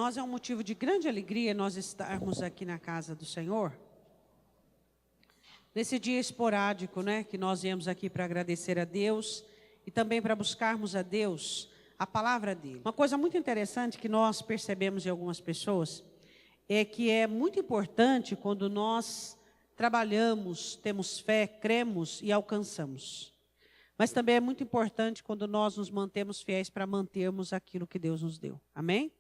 nós é um motivo de grande alegria nós estarmos aqui na casa do Senhor. Nesse dia esporádico, né, que nós viemos aqui para agradecer a Deus e também para buscarmos a Deus, a palavra dele. Uma coisa muito interessante que nós percebemos em algumas pessoas é que é muito importante quando nós trabalhamos, temos fé, cremos e alcançamos. Mas também é muito importante quando nós nos mantemos fiéis para mantermos aquilo que Deus nos deu. Amém?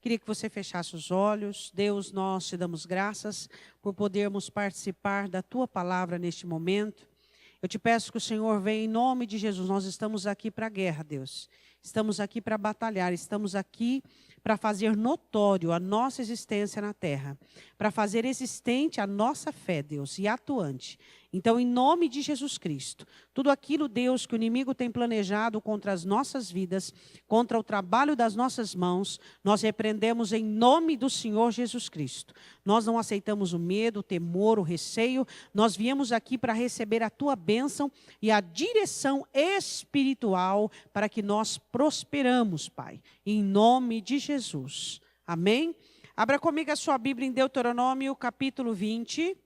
Queria que você fechasse os olhos. Deus, nós te damos graças por podermos participar da tua palavra neste momento. Eu te peço que o Senhor venha em nome de Jesus. Nós estamos aqui para a guerra, Deus. Estamos aqui para batalhar, estamos aqui para fazer notório a nossa existência na terra, para fazer existente a nossa fé, Deus, e atuante. Então, em nome de Jesus Cristo, tudo aquilo, Deus, que o inimigo tem planejado contra as nossas vidas, contra o trabalho das nossas mãos, nós repreendemos em nome do Senhor Jesus Cristo. Nós não aceitamos o medo, o temor, o receio, nós viemos aqui para receber a tua bênção e a direção espiritual para que nós prosperamos, Pai, em nome de Jesus. Amém? Abra comigo a sua Bíblia em Deuteronômio, capítulo 20.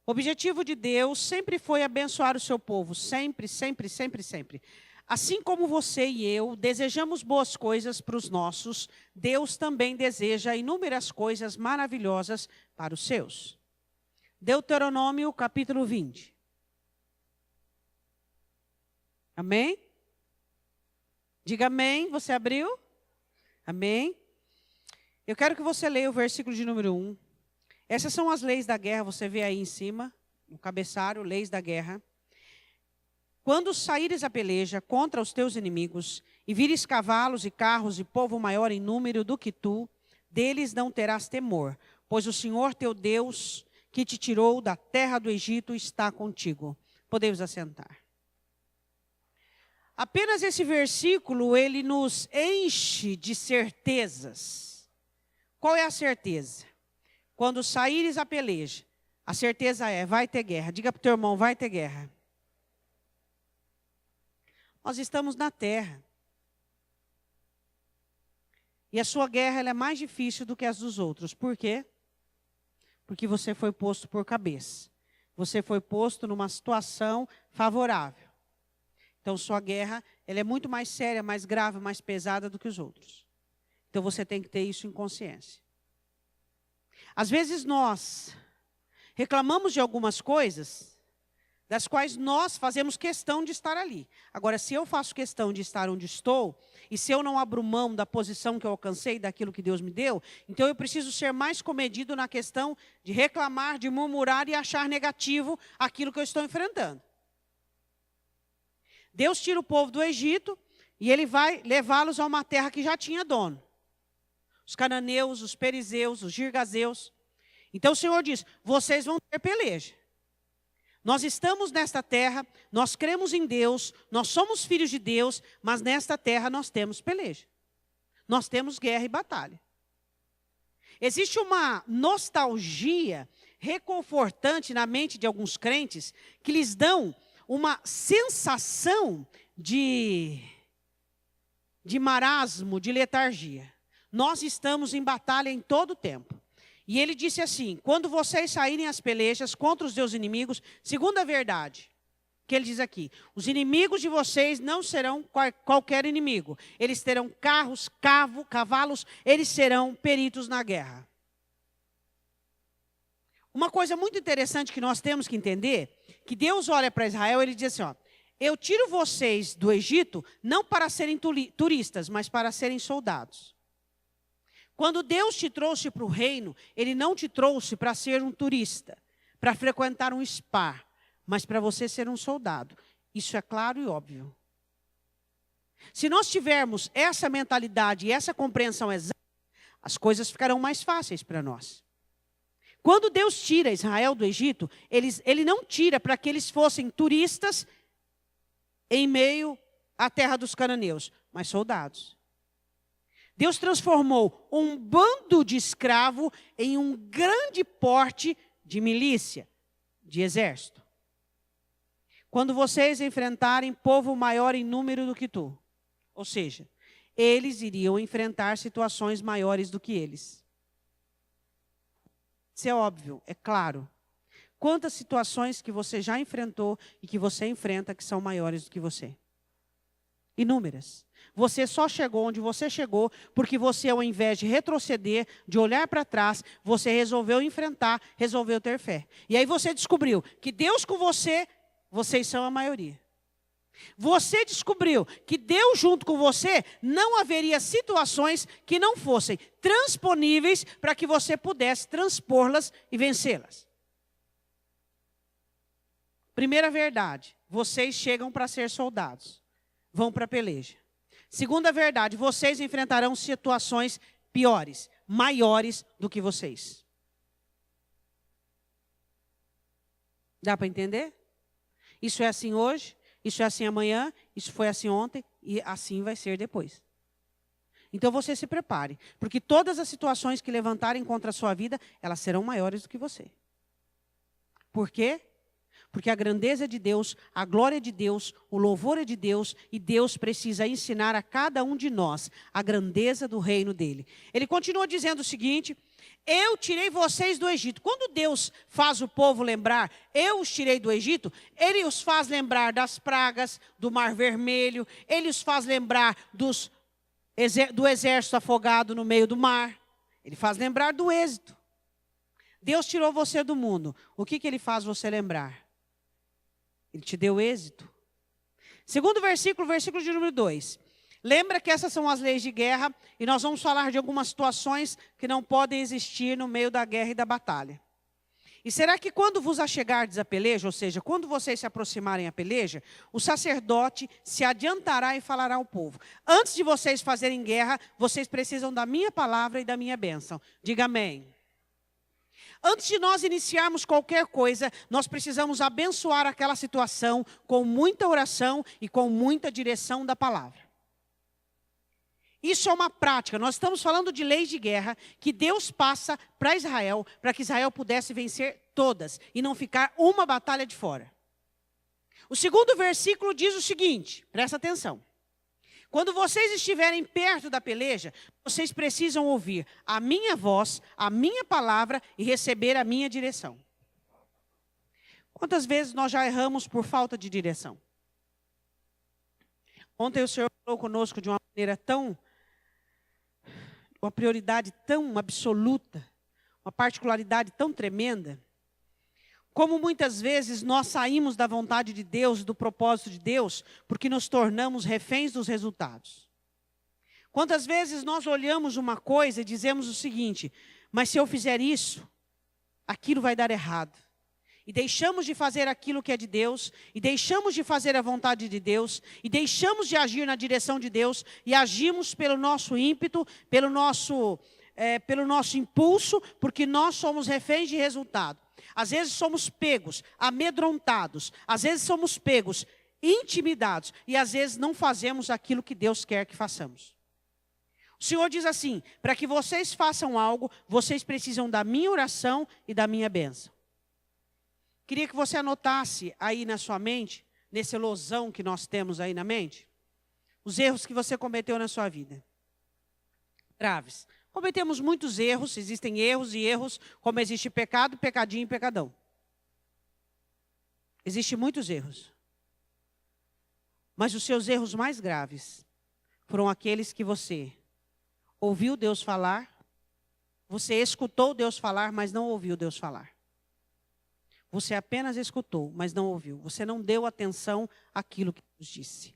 O objetivo de Deus sempre foi abençoar o seu povo, sempre, sempre, sempre, sempre. Assim como você e eu desejamos boas coisas para os nossos, Deus também deseja inúmeras coisas maravilhosas para os seus. Deuteronômio, capítulo 20. Amém? Diga amém, você abriu? Amém? Eu quero que você leia o versículo de número 1. Essas são as leis da guerra, você vê aí em cima, no cabeçalho, leis da guerra. Quando saíres a peleja contra os teus inimigos, e vires cavalos e carros e povo maior em número do que tu, deles não terás temor, pois o Senhor teu Deus, que te tirou da terra do Egito, está contigo. Podemos assentar. Apenas esse versículo, ele nos enche de certezas. Qual é a certeza? Quando saíres a peleja, a certeza é, vai ter guerra. Diga para o teu irmão, vai ter guerra. Nós estamos na terra. E a sua guerra ela é mais difícil do que as dos outros. Por quê? Porque você foi posto por cabeça. Você foi posto numa situação favorável. Então, sua guerra ela é muito mais séria, mais grave, mais pesada do que os outros. Então, você tem que ter isso em consciência. Às vezes nós reclamamos de algumas coisas, das quais nós fazemos questão de estar ali. Agora, se eu faço questão de estar onde estou, e se eu não abro mão da posição que eu alcancei, daquilo que Deus me deu, então eu preciso ser mais comedido na questão de reclamar, de murmurar e achar negativo aquilo que eu estou enfrentando. Deus tira o povo do Egito e ele vai levá-los a uma terra que já tinha dono. Os cananeus, os perizeus, os girgazeus. Então o Senhor diz, vocês vão ter peleja. Nós estamos nesta terra, nós cremos em Deus, nós somos filhos de Deus, mas nesta terra nós temos peleja. Nós temos guerra e batalha. Existe uma nostalgia reconfortante na mente de alguns crentes que lhes dão uma sensação de marasmo, de letargia. Nós estamos em batalha em todo o tempo. E ele disse assim, quando vocês saírem às pelejas contra os seus inimigos, segunda verdade, que ele diz aqui, os inimigos de vocês não serão qualquer inimigo. Eles terão carros, cavalos, eles serão peritos na guerra. Uma coisa muito interessante que nós temos que entender, que Deus olha para Israel e ele diz assim, ó, eu tiro vocês do Egito não para serem turistas, mas para serem soldados. Quando Deus te trouxe para o reino, Ele não te trouxe para ser um turista, para frequentar um spa, mas para você ser um soldado. Isso é claro e óbvio. Se nós tivermos essa mentalidade e essa compreensão exata, as coisas ficarão mais fáceis para nós. Quando Deus tira Israel do Egito, Ele não tira para que eles fossem turistas em meio à terra dos cananeus, mas soldados. Deus transformou um bando de escravo em um grande porte de milícia, de exército. Quando vocês enfrentarem povo maior em número do que tu, ou seja, eles iriam enfrentar situações maiores do que eles. Isso é óbvio, é claro. Quantas situações que você já enfrentou e que você enfrenta que são maiores do que você? Inúmeras. Você só chegou onde você chegou porque você, ao invés de retroceder, de olhar para trás, você resolveu enfrentar, resolveu ter fé. E aí você descobriu que Deus com você, vocês são a maioria. Você descobriu que Deus junto com você, não haveria situações que não fossem transponíveis para que você pudesse transpô-las e vencê-las. Primeira verdade, vocês chegam para ser soldados, vão para a peleja. Segunda verdade, vocês enfrentarão situações piores, maiores do que vocês. Dá para entender? Isso é assim hoje, isso é assim amanhã, isso foi assim ontem e assim vai ser depois. Então você se prepare, porque todas as situações que levantarem contra a sua vida, elas serão maiores do que você. Por quê? Porque a grandeza é de Deus, a glória é de Deus, o louvor é de Deus, e Deus precisa ensinar a cada um de nós a grandeza do reino dele. Ele continua dizendo o seguinte: eu tirei vocês do Egito. Quando Deus faz o povo lembrar, eu os tirei do Egito, ele os faz lembrar das pragas, do Mar Vermelho, ele os faz lembrar do exército afogado no meio do mar, ele faz lembrar do êxito. Deus tirou você do mundo, o que ele faz você lembrar? Ele te deu êxito. Segundo versículo de número 2. Lembra que essas são as leis de guerra e nós vamos falar de algumas situações que não podem existir no meio da guerra e da batalha. E será que quando vos achegardes à peleja, ou seja, quando vocês se aproximarem à peleja, o sacerdote se adiantará e falará ao povo: antes de vocês fazerem guerra, vocês precisam da minha palavra e da minha bênção. Diga amém. Antes de nós iniciarmos qualquer coisa, nós precisamos abençoar aquela situação com muita oração e com muita direção da palavra. Isso é uma prática. Nós estamos falando de leis de guerra que Deus passa para Israel, para que Israel pudesse vencer todas e não ficar uma batalha de fora. O segundo versículo diz o seguinte, presta atenção. Quando vocês estiverem perto da peleja, vocês precisam ouvir a minha voz, a minha palavra e receber a minha direção. Quantas vezes nós já erramos por falta de direção? Ontem o Senhor falou conosco de uma maneira uma prioridade tão absoluta, uma particularidade tão tremenda. Como muitas vezes nós saímos da vontade de Deus, do propósito de Deus, porque nos tornamos reféns dos resultados. Quantas vezes nós olhamos uma coisa e dizemos o seguinte: mas se eu fizer isso, aquilo vai dar errado. E deixamos de fazer aquilo que é de Deus, e deixamos de fazer a vontade de Deus, e deixamos de agir na direção de Deus, e agimos pelo nosso ímpeto, pelo nosso impulso, porque nós somos reféns de resultado. Às vezes somos pegos, amedrontados, às vezes somos pegos, intimidados, e às vezes não fazemos aquilo que Deus quer que façamos. O Senhor diz assim: para que vocês façam algo, vocês precisam da minha oração e da minha bênção. Queria que você anotasse aí na sua mente, nesse losão que nós temos aí na mente, os erros que você cometeu na sua vida. Graves. Cometemos muitos erros, existem erros e erros, como existe pecado, pecadinho e pecadão. Existem muitos erros. Mas os seus erros mais graves foram aqueles que você ouviu Deus falar, você escutou Deus falar, mas não ouviu Deus falar. Você apenas escutou, mas não ouviu. Você não deu atenção àquilo que Deus disse.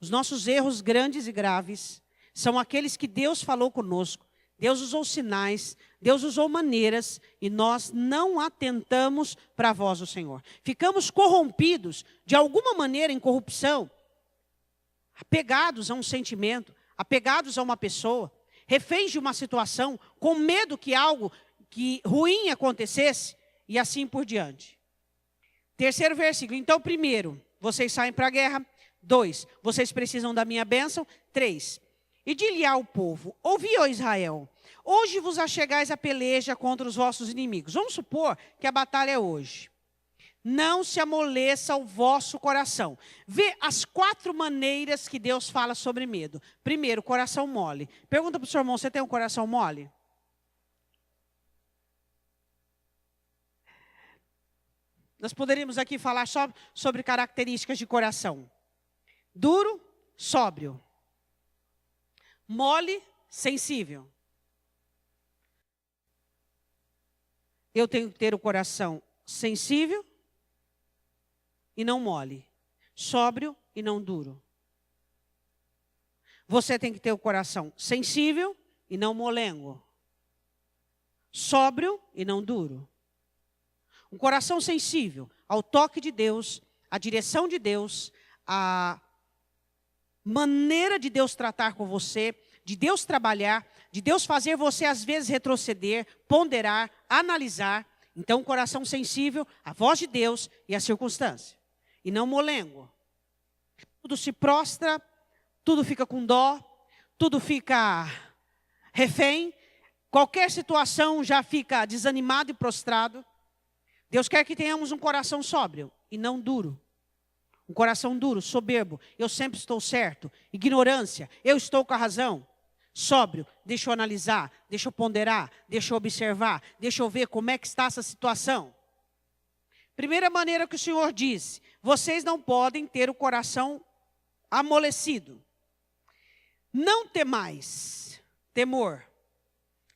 Os nossos erros grandes e graves são aqueles que Deus falou conosco. Deus usou sinais, Deus usou maneiras, e nós não atentamos para a voz do Senhor. Ficamos corrompidos, de alguma maneira em corrupção, apegados a um sentimento, apegados a uma pessoa, reféns de uma situação, com medo que algo ruim acontecesse, e assim por diante. Terceiro versículo. Então, primeiro, vocês saem para a guerra. 2, vocês precisam da minha bênção. 3, e dir-lhe ao povo: ouvi, ó Israel, hoje vos achegais à peleja contra os vossos inimigos. Vamos supor que a batalha é hoje. Não se amoleça o vosso coração. Vê as 4 maneiras que Deus fala sobre medo. Primeiro, coração mole. Pergunta para o seu irmão, você tem um coração mole? Nós poderíamos aqui falar só sobre características de coração. Duro, sóbrio. Mole, sensível. Eu tenho que ter o coração sensível e não mole. Sóbrio e não duro. Você tem que ter o coração sensível e não molengo. Sóbrio e não duro. Um coração sensível ao toque de Deus, à direção de Deus, à maneira de Deus tratar com você, de Deus trabalhar, de Deus fazer você às vezes retroceder, ponderar, analisar. Então, um coração sensível à voz de Deus e à circunstância. E não molengo. Tudo se prostra, tudo fica com dó, tudo fica refém. Qualquer situação já fica desanimado e prostrado. Deus quer que tenhamos um coração sóbrio e não duro. Um coração duro, soberbo. Eu sempre estou certo. Ignorância, eu estou com a razão. Sóbrio, deixa eu analisar, deixa eu ponderar, deixa eu observar, deixa eu ver como é que está essa situação. Primeira maneira que o Senhor disse, vocês não podem ter o coração amolecido. Não temais, temor.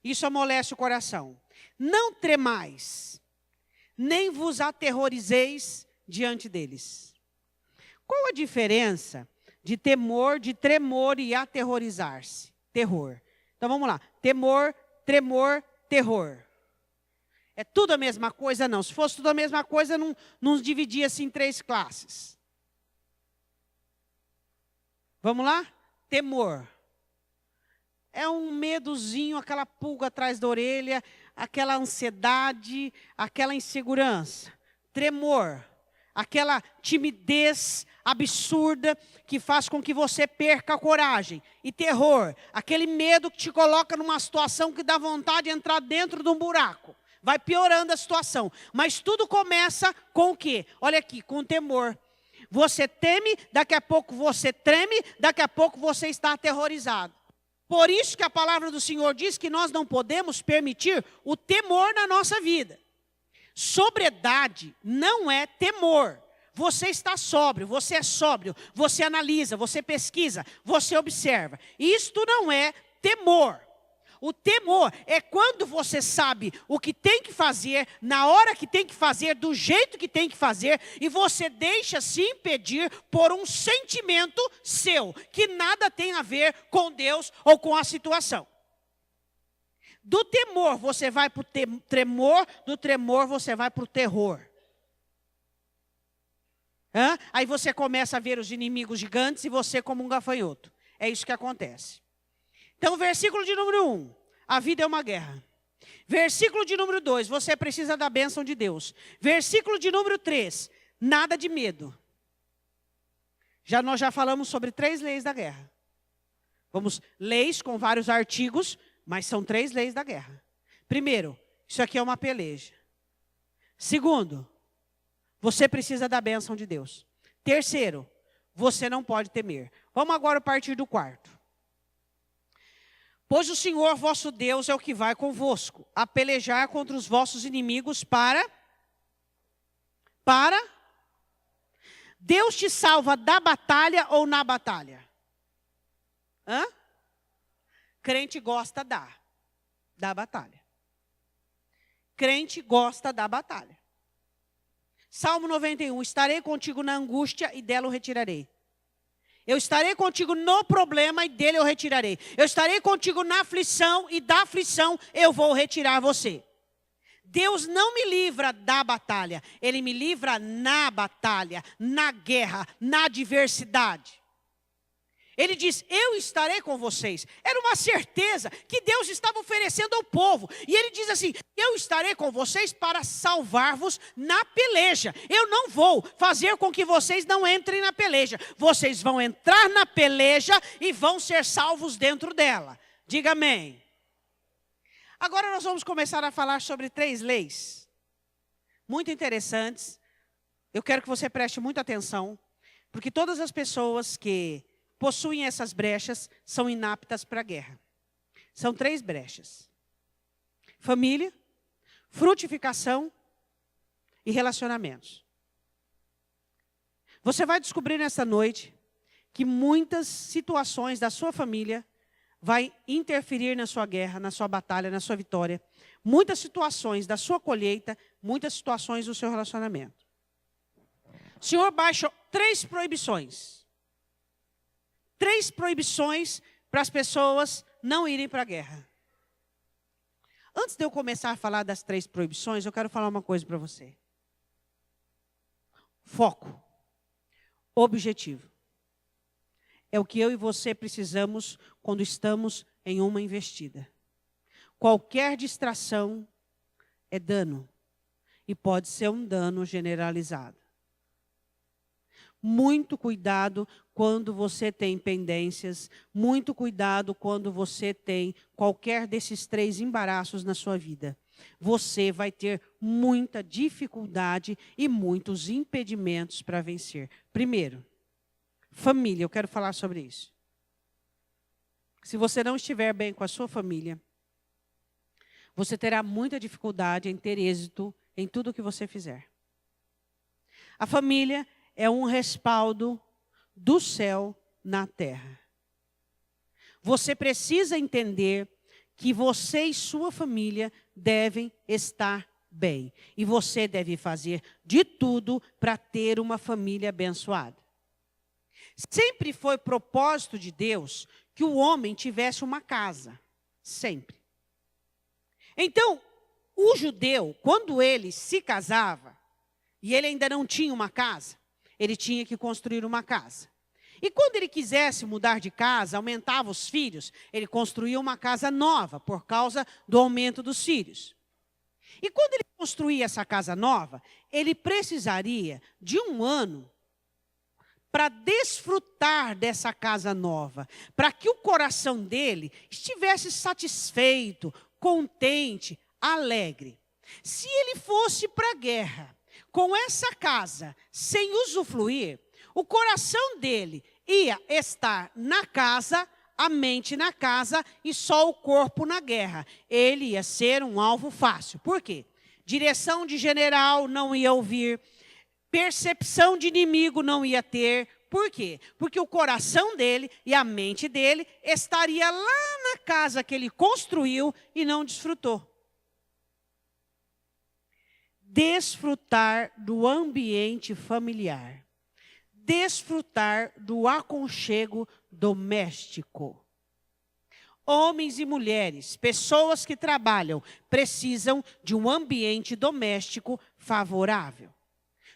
Isso amolece o coração. Não tremais, nem vos aterrorizeis diante deles. Qual a diferença de temor, de tremor e aterrorizar-se? Terror. Então vamos lá. Temor, tremor, terror. É tudo a mesma coisa? Não. Se fosse tudo a mesma coisa, não nos dividia-se em 3 classes. Vamos lá? Temor. É um medozinho, aquela pulga atrás da orelha, aquela ansiedade, aquela insegurança. Tremor. Aquela timidez absurda que faz com que você perca a coragem. E terror, aquele medo que te coloca numa situação que dá vontade de entrar dentro de um buraco. Vai piorando a situação. Mas tudo começa com o quê? Olha aqui, com temor. Você teme, daqui a pouco você treme, daqui a pouco você está aterrorizado. Por isso que a palavra do Senhor diz que nós não podemos permitir o temor na nossa vida. Sobriedade não é temor. Você está sóbrio, você é sóbrio, você analisa, você pesquisa, você observa. Isto não é temor. O temor é quando você sabe o que tem que fazer, na hora que tem que fazer, do jeito que tem que fazer, e você deixa se impedir por um sentimento seu, que nada tem a ver com Deus ou com a situação. Do temor você vai para o tremor, do tremor você vai para o terror. Aí você começa a ver os inimigos gigantes e você como um gafanhoto. É isso que acontece. Então, versículo de número 1, a vida é uma guerra. Versículo de número 2, você precisa da bênção de Deus. Versículo de número 3, nada de medo. Nós já falamos sobre 3 leis da guerra. Leis com vários artigos, mas são 3 leis da guerra. Primeiro, isso aqui é uma peleja. Segundo, você precisa da bênção de Deus. Terceiro, você não pode temer. Vamos agora partir do 4º. Pois o Senhor vosso Deus é o que vai convosco, a pelejar contra os vossos inimigos para... Deus te salva da batalha ou na batalha? Crente gosta da batalha. Crente gosta da batalha. Salmo 91, estarei contigo na angústia e dela o retirarei. Eu estarei contigo no problema e dele eu retirarei. Eu estarei contigo na aflição e da aflição eu vou retirar você. Deus não me livra da batalha, Ele me livra na batalha, na guerra, na adversidade. Ele diz, eu estarei com vocês. Era uma certeza que Deus estava oferecendo ao povo. E ele diz assim, eu estarei com vocês para salvar-vos na peleja. Eu não vou fazer com que vocês não entrem na peleja. Vocês vão entrar na peleja e vão ser salvos dentro dela. Diga amém. Agora nós vamos começar a falar sobre 3 leis. Muito interessantes. eu quero que você preste muita atenção, porque todas as pessoas que possuem essas brechas são inaptas para a guerra. São 3 brechas: família, frutificação e relacionamentos. Você vai descobrir nessa noite que muitas situações da sua família vai interferir na sua guerra, na sua batalha, na sua vitória. Muitas situações da sua colheita, muitas situações do seu relacionamento. O Senhor baixa 3 proibições. 3 proibições para as pessoas não irem para a guerra. Antes de eu começar a falar das 3 proibições, eu quero falar uma coisa para você. Foco. Objetivo. É o que eu e você precisamos quando estamos em uma investida. Qualquer distração é dano. E pode ser um dano generalizado. Muito cuidado quando você tem pendências. Muito cuidado quando você tem qualquer desses 3 embaraços na sua vida. Você vai ter muita dificuldade e muitos impedimentos para vencer. Primeiro, família, eu quero falar sobre isso. Se você não estiver bem com a sua família, você terá muita dificuldade em ter êxito em tudo que você fizer. A família é um respaldo do céu na terra. Você precisa entender que você e sua família devem estar bem. E você deve fazer de tudo para ter uma família abençoada. Sempre foi propósito de Deus que o homem tivesse uma casa. Sempre. Então, o judeu, quando ele se casava, e ele ainda não tinha uma casa, ele tinha que construir uma casa. E quando ele quisesse mudar de casa, aumentava os filhos, ele construía uma casa nova, por causa do aumento dos filhos. E quando ele construía essa casa nova, ele precisaria de 1 ano para desfrutar dessa casa nova, para que o coração dele estivesse satisfeito, contente, alegre. Se ele fosse para a guerra com essa casa, sem usufruir, o coração dele ia estar na casa, a mente na casa e só o corpo na guerra. Ele ia ser um alvo fácil. Por quê? Direção de general não ia ouvir, percepção de inimigo não ia ter. Por quê? Porque o coração dele e a mente dele estaria lá na casa que ele construiu e não desfrutou. Desfrutar do ambiente familiar. Desfrutar do aconchego doméstico. Homens e mulheres, pessoas que trabalham, precisam de um ambiente doméstico favorável.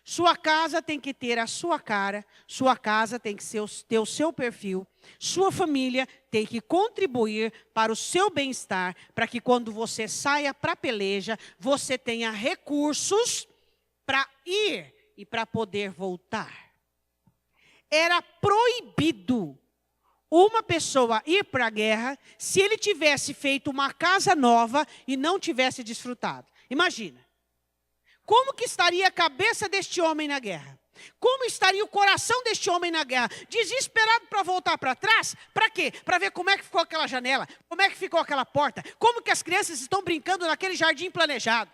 Sua casa tem que ter a sua cara, sua casa tem que ter o seu perfil, sua família tem que contribuir para o seu bem-estar, para que quando você saia para a peleja, você tenha recursos para ir e para poder voltar. Era proibido uma pessoa ir para a guerra se ele tivesse feito uma casa nova e não tivesse desfrutado. Imagina. Como que estaria a cabeça deste homem na guerra? Como estaria o coração deste homem na guerra? Desesperado para voltar para trás? Para quê? Para ver como é que ficou aquela janela, como é que ficou aquela porta, como que as crianças estão brincando naquele jardim planejado.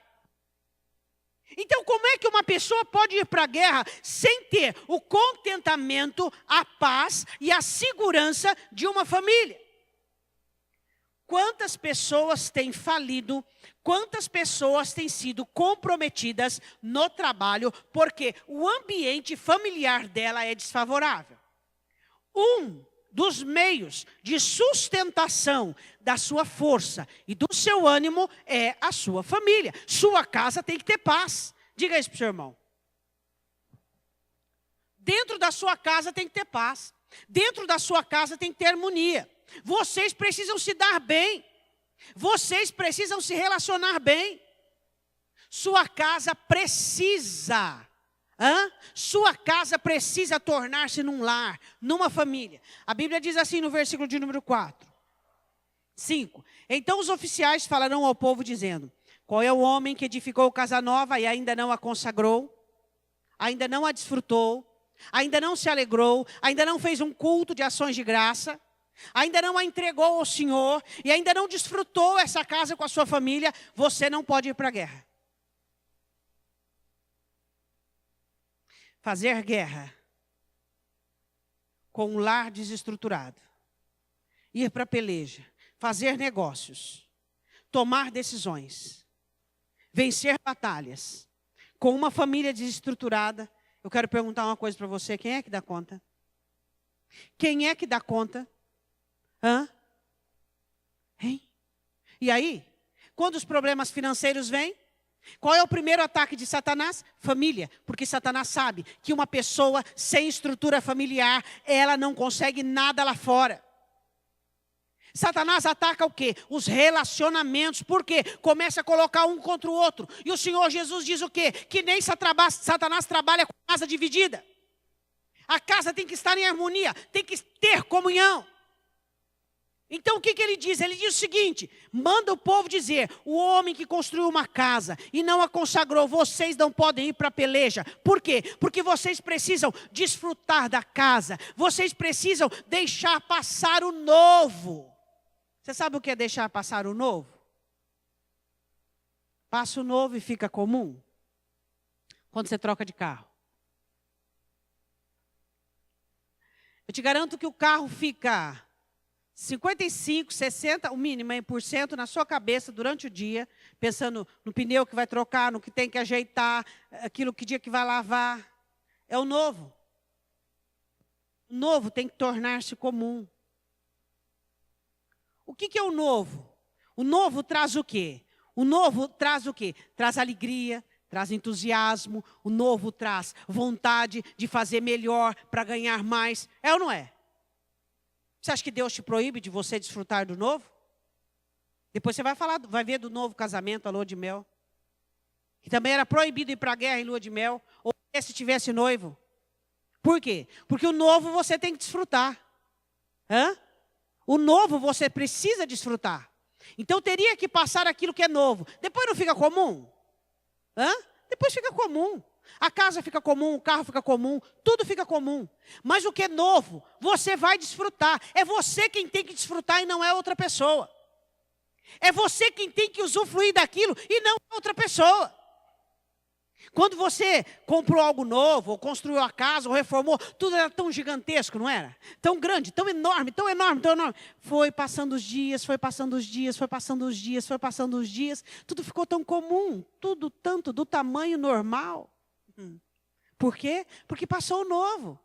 Então, como é que uma pessoa pode ir para a guerra sem ter o contentamento, a paz e a segurança de uma família? Quantas pessoas têm falido, quantas pessoas têm sido comprometidas no trabalho porque o ambiente familiar dela é desfavorável? Um dos meios de sustentação da sua força e do seu ânimo é a sua família. Sua casa tem que ter paz. Diga isso para o seu irmão. Dentro da sua casa tem que ter paz. Dentro da sua casa tem que ter harmonia. Vocês precisam se dar bem. Vocês precisam se relacionar bem. Sua casa precisa. Sua casa precisa tornar-se num lar, numa família. A Bíblia diz assim no versículo de número 5. Então os oficiais falarão ao povo dizendo: qual é o homem que edificou casa nova e ainda não a consagrou? ainda não a desfrutou, ainda não se alegrou, ainda não fez um culto de ações de graça, ainda não a entregou ao Senhor e ainda não desfrutou essa casa com a sua família, você não pode ir para a guerra. Fazer guerra com um lar desestruturado, ir para a peleja, fazer negócios, tomar decisões, vencer batalhas, com uma família desestruturada. Eu quero perguntar uma coisa para você, quem é que dá conta? Quem é que dá conta? Hein? E aí, quando os problemas financeiros vêm, qual é o primeiro ataque de Satanás? Família. Porque Satanás sabe que uma pessoa sem estrutura familiar, ela não consegue nada lá fora. Satanás ataca o quê? Os relacionamentos. Por quê? Começa a colocar um contra o outro. E o Senhor Jesus diz o quê? Que nem Satanás trabalha com casa dividida. A casa tem que estar em harmonia, tem que ter comunhão. Então o que ele diz? Ele diz o seguinte: manda o povo dizer, o homem que construiu uma casa e não a consagrou, vocês não podem ir para a peleja. Por quê? Porque vocês precisam desfrutar da casa, vocês precisam deixar passar o novo. Você sabe o que é deixar passar o novo? Passa o novo e fica comum. Quando você troca de carro. Eu te garanto que o carro fica 55, 60, o mínimo, por cento na sua cabeça durante o dia, pensando no pneu que vai trocar, no que tem que ajeitar, aquilo que dia que vai lavar. É o novo. O novo tem que tornar-se comum. O que é o novo? O novo traz o quê? O novo traz o quê? Traz alegria, traz entusiasmo, o novo traz vontade de fazer melhor para ganhar mais. É ou não é? Você acha que Deus te proíbe de você desfrutar do novo? Depois você vai ver do novo casamento, a lua de mel. Que também era proibido ir para a guerra em lua de mel, ou se tivesse noivo. Por quê? Porque o novo você tem que desfrutar. O novo você precisa desfrutar. Então teria que passar aquilo que é novo. Depois não fica comum? Depois fica comum. A casa fica comum, o carro fica comum, tudo fica comum. Mas o que é novo, você vai desfrutar. É você quem tem que desfrutar e não é outra pessoa. É você quem tem que usufruir daquilo e não outra pessoa. Quando você comprou algo novo, ou construiu a casa, ou reformou, tudo era tão gigantesco, não era? Tão grande, tão enorme, tão enorme, tão enorme. Foi passando os dias, foi passando os dias, foi passando os dias, foi passando os dias. Tudo ficou tão comum, tudo tanto do tamanho normal. Por quê? Porque passou o novo.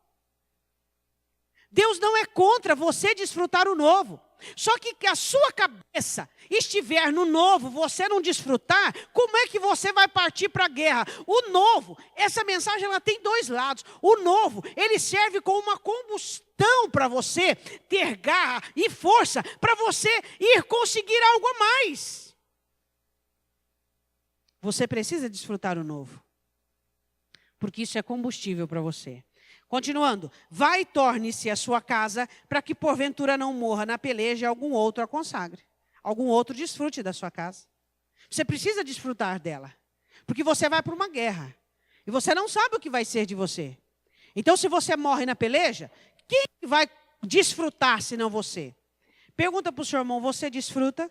Deus não é contra você desfrutar o novo. Só que a sua cabeça estiver no novo, você não desfrutar, como é que você vai partir para a guerra? O novo, essa mensagem ela tem dois lados. O novo, ele serve como uma combustão para você ter garra e força para você ir conseguir algo a mais. Você precisa desfrutar o novo. Porque isso é combustível para você. Continuando, vai e torne-se a sua casa, para que porventura não morra na peleja e algum outro a consagre. Algum outro desfrute da sua casa. Você precisa desfrutar dela. Porque você vai para uma guerra. E você não sabe o que vai ser de você. Então se você morre na peleja, quem vai desfrutar se não você? Pergunta para o seu irmão, você desfruta?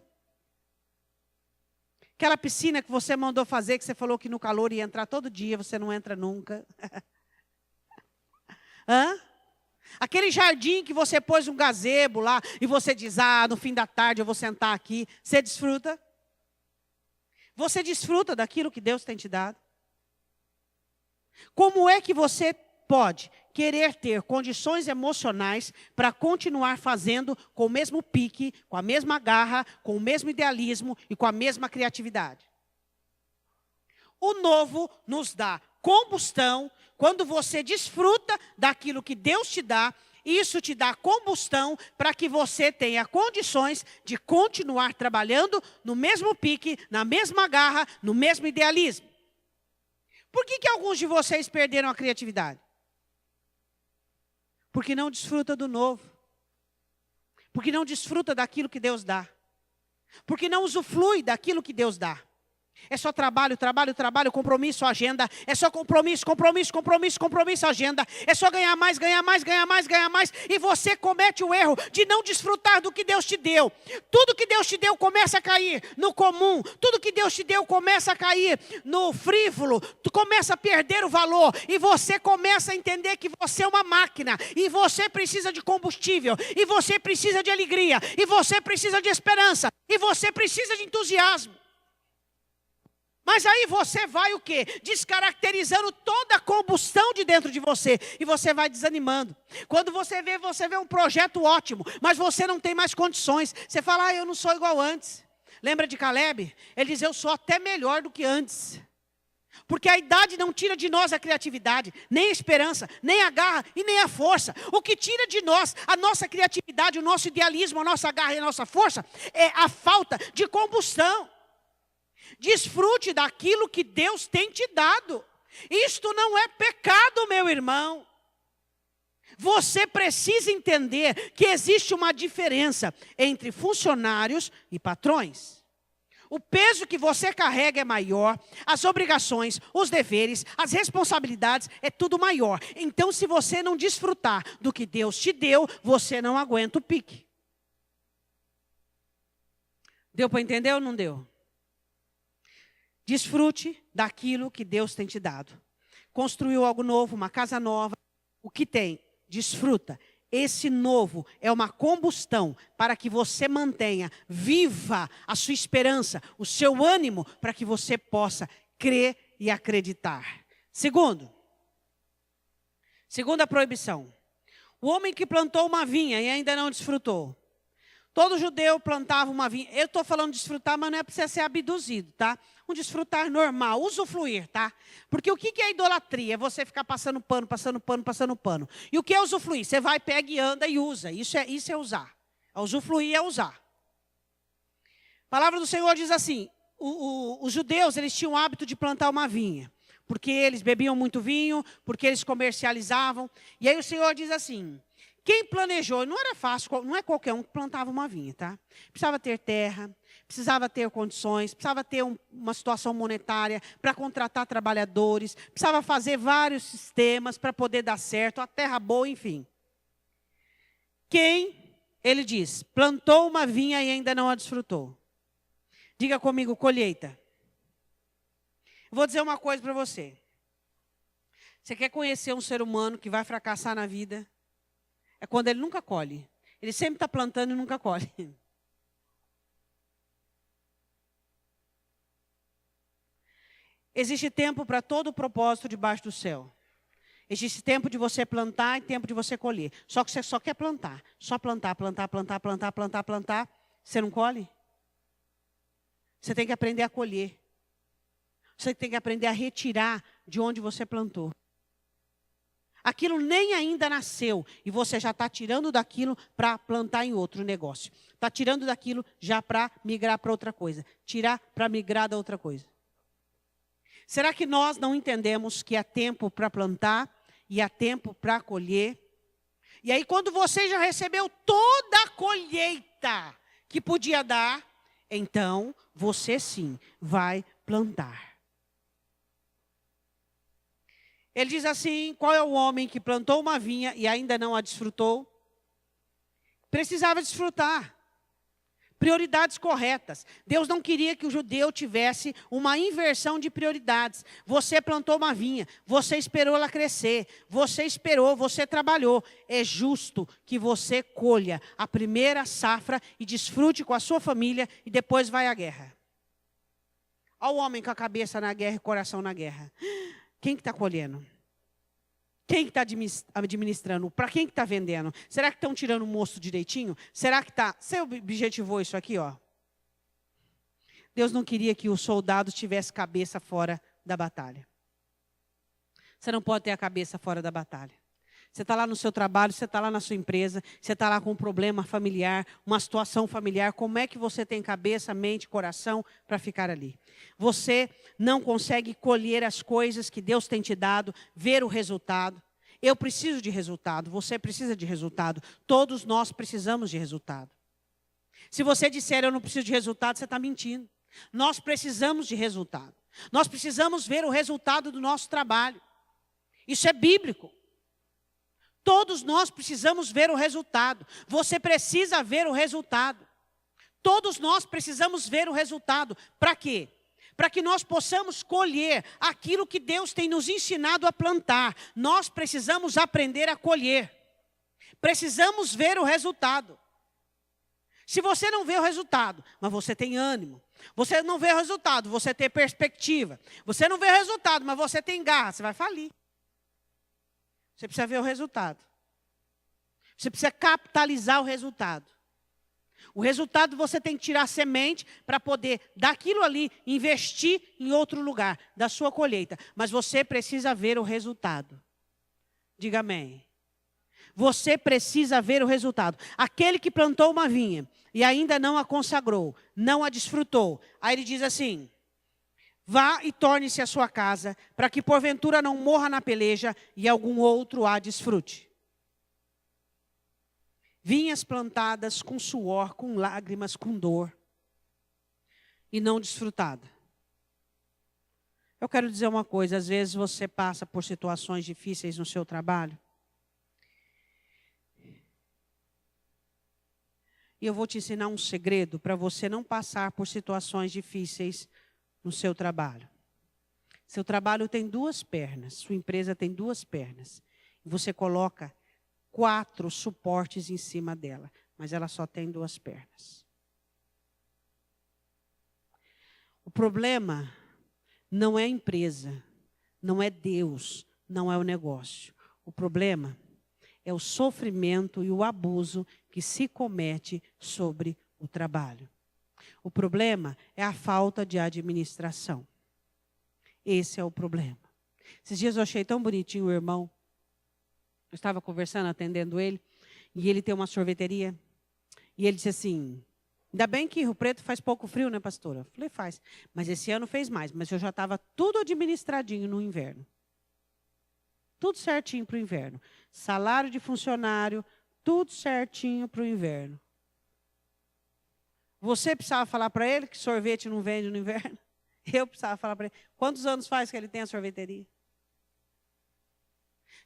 Aquela piscina que você mandou fazer, que você falou que no calor ia entrar todo dia, você não entra nunca. Aquele jardim que você pôs um gazebo lá, e você diz, no fim da tarde eu vou sentar aqui. Você desfruta? Você desfruta daquilo que Deus tem te dado? Como é que você pode querer ter condições emocionais para continuar fazendo com o mesmo pique, com a mesma garra, com o mesmo idealismo e com a mesma criatividade? O novo nos dá combustão. Quando você desfruta daquilo que Deus te dá, isso te dá combustão para que você tenha condições de continuar trabalhando no mesmo pique, na mesma garra, no mesmo idealismo. Por que alguns de vocês perderam a criatividade? Porque não desfruta do novo. Porque não desfruta daquilo que Deus dá. Porque não usufrui daquilo que Deus dá. É só trabalho, trabalho, trabalho, compromisso, agenda. É só compromisso, compromisso, compromisso, compromisso, agenda. É só ganhar mais, ganhar mais, ganhar mais, ganhar mais. E você comete o erro de não desfrutar do que Deus te deu. Tudo que Deus te deu começa a cair no comum. Tudo que Deus te deu começa a cair no frívolo. Tu começa a perder o valor. E você começa a entender que você é uma máquina. E você precisa de combustível. E você precisa de alegria. E você precisa de esperança. E você precisa de entusiasmo. Mas aí você vai o quê? Descaracterizando toda a combustão de dentro de você. E você vai desanimando. Quando você vê um projeto ótimo, mas você não tem mais condições. Você fala, eu não sou igual antes. Lembra de Caleb? Ele diz, eu sou até melhor do que antes. Porque a idade não tira de nós a criatividade, nem a esperança, nem a garra e nem a força. O que tira de nós a nossa criatividade, o nosso idealismo, a nossa garra e a nossa força é a falta de combustão. Desfrute daquilo que Deus tem te dado. Isto não é pecado, meu irmão. Você precisa entender que existe uma diferença entre funcionários e patrões. O peso que você carrega é maior, as obrigações, os deveres, as responsabilidades, é tudo maior. Então, se você não desfrutar do que Deus te deu, você não aguenta o pique. Deu para entender ou não deu? Desfrute daquilo que Deus tem te dado. Construiu algo novo, uma casa nova. O que tem? Desfruta. Esse novo é uma combustão para que você mantenha viva a sua esperança, o seu ânimo, para que você possa crer e acreditar. Segunda proibição. O homem que plantou uma vinha e ainda não desfrutou. Todo judeu plantava uma vinha. Eu estou falando de desfrutar, mas não é para você ser abduzido, tá? Um desfrutar normal, usufruir, tá? Porque o que é idolatria? É você ficar passando pano, passando pano, passando pano. E o que é usufruir? Você vai, pega e anda e usa. Isso é usar. A usufruir é usar. A palavra do Senhor diz assim, os judeus, eles tinham o hábito de plantar uma vinha. Porque eles bebiam muito vinho, porque eles comercializavam. E aí o Senhor diz assim... Quem planejou, não era fácil, não é qualquer um que plantava uma vinha, tá? Precisava ter terra, precisava ter condições, precisava ter uma situação monetária para contratar trabalhadores, precisava fazer vários sistemas para poder dar certo, a terra boa, enfim. Quem, ele diz, plantou uma vinha e ainda não a desfrutou? Diga comigo, colheita. Vou dizer uma coisa para você. Você quer conhecer um ser humano que vai fracassar na vida? É quando ele nunca colhe. Ele sempre está plantando e nunca colhe. Existe tempo para todo o propósito debaixo do céu. Existe tempo de você plantar e tempo de você colher. Só que você só quer plantar. Só plantar, plantar, plantar, plantar, plantar, plantar. Você não colhe? Você tem que aprender a colher. Você tem que aprender a retirar de onde você plantou. Aquilo nem ainda nasceu e você já está tirando daquilo para plantar em outro negócio. Está tirando daquilo já para migrar para outra coisa. Tirar para migrar da outra coisa. Será que nós não entendemos que há tempo para plantar e há tempo para colher? E aí quando você já recebeu toda a colheita que podia dar, então você sim vai plantar. Ele diz assim, qual é o homem que plantou uma vinha e ainda não a desfrutou? Precisava desfrutar. Prioridades corretas. Deus não queria que o judeu tivesse uma inversão de prioridades. Você plantou uma vinha, você esperou ela crescer, você esperou, você trabalhou. É justo que você colha a primeira safra e desfrute com a sua família e depois vai à guerra. Olha o homem com a cabeça na guerra e o coração na guerra. Quem que está colhendo? Quem que está administrando? Para quem que está vendendo? Será que estão tirando o mosto direitinho? Será que está... Você objetivou isso aqui, ó? Deus não queria que o soldado tivesse cabeça fora da batalha. Você não pode ter a cabeça fora da batalha. Você está lá no seu trabalho, você está lá na sua empresa, você está lá com um problema familiar, uma situação familiar. Como é que você tem cabeça, mente, coração para ficar ali? Você não consegue colher as coisas que Deus tem te dado, ver o resultado. Eu preciso de resultado, você precisa de resultado. Todos nós precisamos de resultado. Se você disser eu não preciso de resultado, você está mentindo. Nós precisamos de resultado. Nós precisamos ver o resultado do nosso trabalho. Isso é bíblico. Todos nós precisamos ver o resultado. Você precisa ver o resultado. Todos nós precisamos ver o resultado. Para quê? Para que nós possamos colher aquilo que Deus tem nos ensinado a plantar. Nós precisamos aprender a colher. Precisamos ver o resultado. Se você não vê o resultado, mas você tem ânimo. Você não vê o resultado, você tem perspectiva. Você não vê o resultado, mas você tem garra, você vai falir. Você precisa ver o resultado. Você precisa capitalizar o resultado. O resultado você tem que tirar semente para poder, daquilo ali, investir em outro lugar, da sua colheita. Mas você precisa ver o resultado. Diga amém. Você precisa ver o resultado. Aquele que plantou uma vinha e ainda não a consagrou, não a desfrutou. Aí ele diz assim: vá e torne-se a sua casa, para que porventura não morra na peleja e algum outro a desfrute. Vinhas plantadas com suor, com lágrimas, com dor, e não desfrutada. Eu quero dizer uma coisa, às vezes você passa por situações difíceis no seu trabalho. E eu vou te ensinar um segredo para você não passar por situações difíceis no seu trabalho. Seu trabalho tem duas pernas, sua empresa tem duas pernas. E você coloca 4 suportes em cima dela, mas ela só tem 2 pernas. O problema não é a empresa, não é Deus, não é o negócio. O problema é o sofrimento e o abuso que se comete sobre o trabalho. O problema é a falta de administração. Esse é o problema. Esses dias eu achei tão bonitinho o irmão. Eu estava conversando, atendendo ele, e ele tem uma sorveteria. E ele disse assim: ainda bem que Rio Preto faz pouco frio, né, pastora? Eu falei, faz. Mas esse ano fez mais. Mas eu já estava tudo administradinho no inverno. Tudo certinho para o inverno. Salário de funcionário, tudo certinho para o inverno. Você precisava falar para ele que sorvete não vende no inverno? Eu precisava falar para ele. Quantos anos faz que ele tem a sorveteria?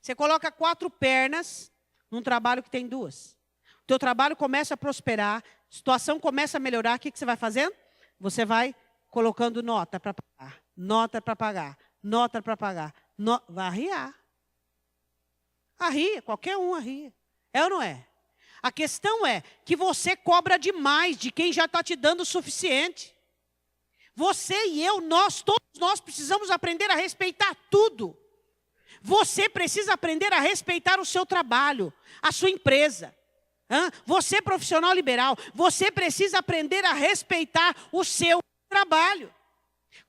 Você coloca 4 pernas num trabalho que tem 2. O teu trabalho começa a prosperar, a situação começa a melhorar. O que você vai fazendo? Você vai colocando nota para pagar, nota para pagar, nota para pagar. Vai arriar. Arria, qualquer um arria. É ou não é? A questão é que você cobra demais de quem já está te dando o suficiente. Você e eu, todos nós precisamos aprender a respeitar tudo. Você precisa aprender a respeitar o seu trabalho, a sua empresa. Você profissional liberal, você precisa aprender a respeitar o seu trabalho.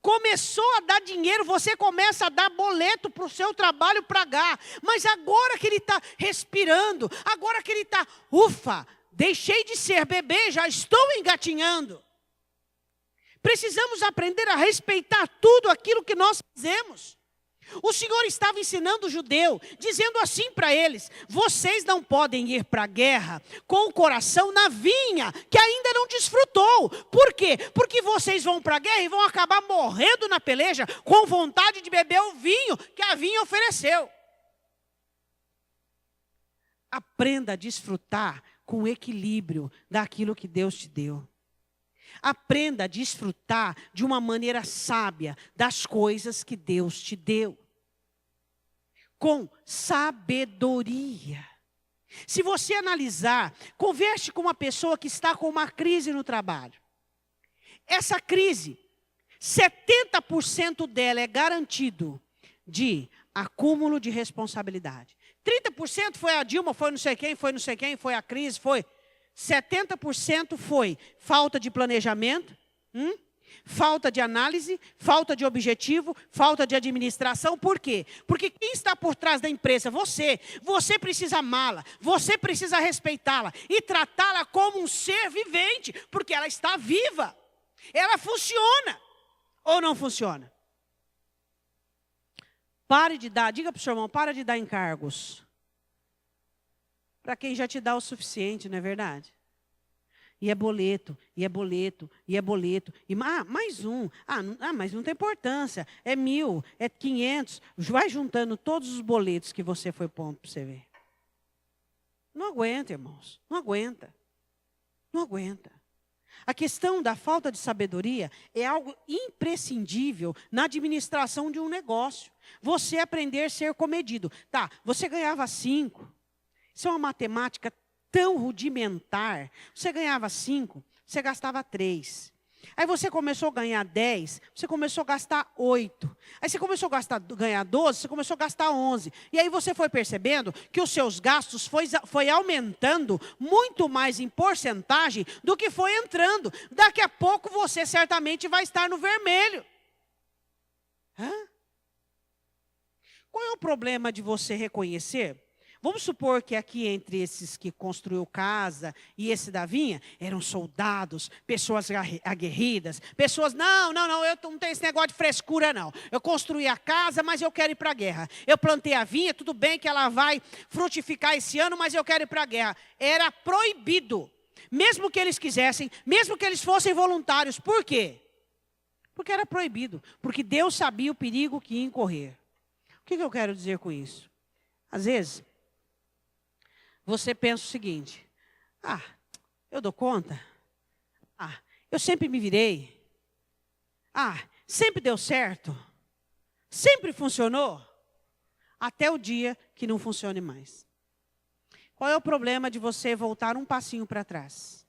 Começou a dar dinheiro, você começa a dar boleto para o seu trabalho pagar. Mas agora que ele está respirando, agora que ele está, ufa, deixei de ser bebê, já estou engatinhando. Precisamos aprender a respeitar tudo aquilo que nós fazemos. O Senhor estava ensinando o judeu, dizendo assim para eles: vocês não podem ir para a guerra com o coração na vinha, que ainda não desfrutou. Por quê? Porque vocês vão para a guerra e vão acabar morrendo na peleja, com vontade de beber o vinho que a vinha ofereceu. Aprenda a desfrutar com equilíbrio daquilo que Deus te deu. Aprenda a desfrutar de uma maneira sábia das coisas que Deus te deu. Com sabedoria. Se você analisar, converse com uma pessoa que está com uma crise no trabalho. Essa crise, 70% dela é garantido de acúmulo de responsabilidade. 30% foi a Dilma, foi não sei quem, foi a crise, foi... 70% foi falta de planejamento, falta de análise, falta de objetivo, falta de administração. Por quê? Porque quem está por trás da empresa? Você. Você precisa amá-la, você precisa respeitá-la e tratá-la como um ser vivente, porque ela está viva. Ela funciona ou não funciona? Pare de dar, diga para o seu irmão, para de dar encargos para quem já te dá o suficiente, não é verdade? E é boleto, e é boleto, e é boleto. E, mais um. Mas não tem importância. É 1.000, é 500. Vai juntando todos os boletos que você foi pondo para você ver. Não aguenta, irmãos. Não aguenta. Não aguenta. A questão da falta de sabedoria é algo imprescindível na administração de um negócio. Você aprender a ser comedido. Tá, você ganhava 5. Isso é uma matemática tão rudimentar. Você ganhava 5, você gastava 3. Aí você começou a ganhar 10, você começou a gastar 8. Aí você começou a ganhar 12, você começou a gastar 11. E aí você foi percebendo que os seus gastos foi aumentando muito mais em porcentagem do que foi entrando. Daqui a pouco você certamente vai estar no vermelho. Qual é o problema de você reconhecer? Vamos supor que aqui entre esses que construiu casa e esse da vinha, eram soldados, pessoas aguerridas, pessoas, não, eu não tenho esse negócio de frescura não. Eu construí a casa, mas eu quero ir para a guerra. Eu plantei a vinha, tudo bem que ela vai frutificar esse ano, mas eu quero ir para a guerra. Era proibido, mesmo que eles quisessem, mesmo que eles fossem voluntários. Por quê? Porque era proibido, porque Deus sabia o perigo que ia incorrer. O que eu quero dizer com isso? Às vezes, você pensa o seguinte, eu dou conta, eu sempre me virei, sempre deu certo, sempre funcionou, até o dia que não funcione mais. Qual é o problema de você voltar um passinho para trás?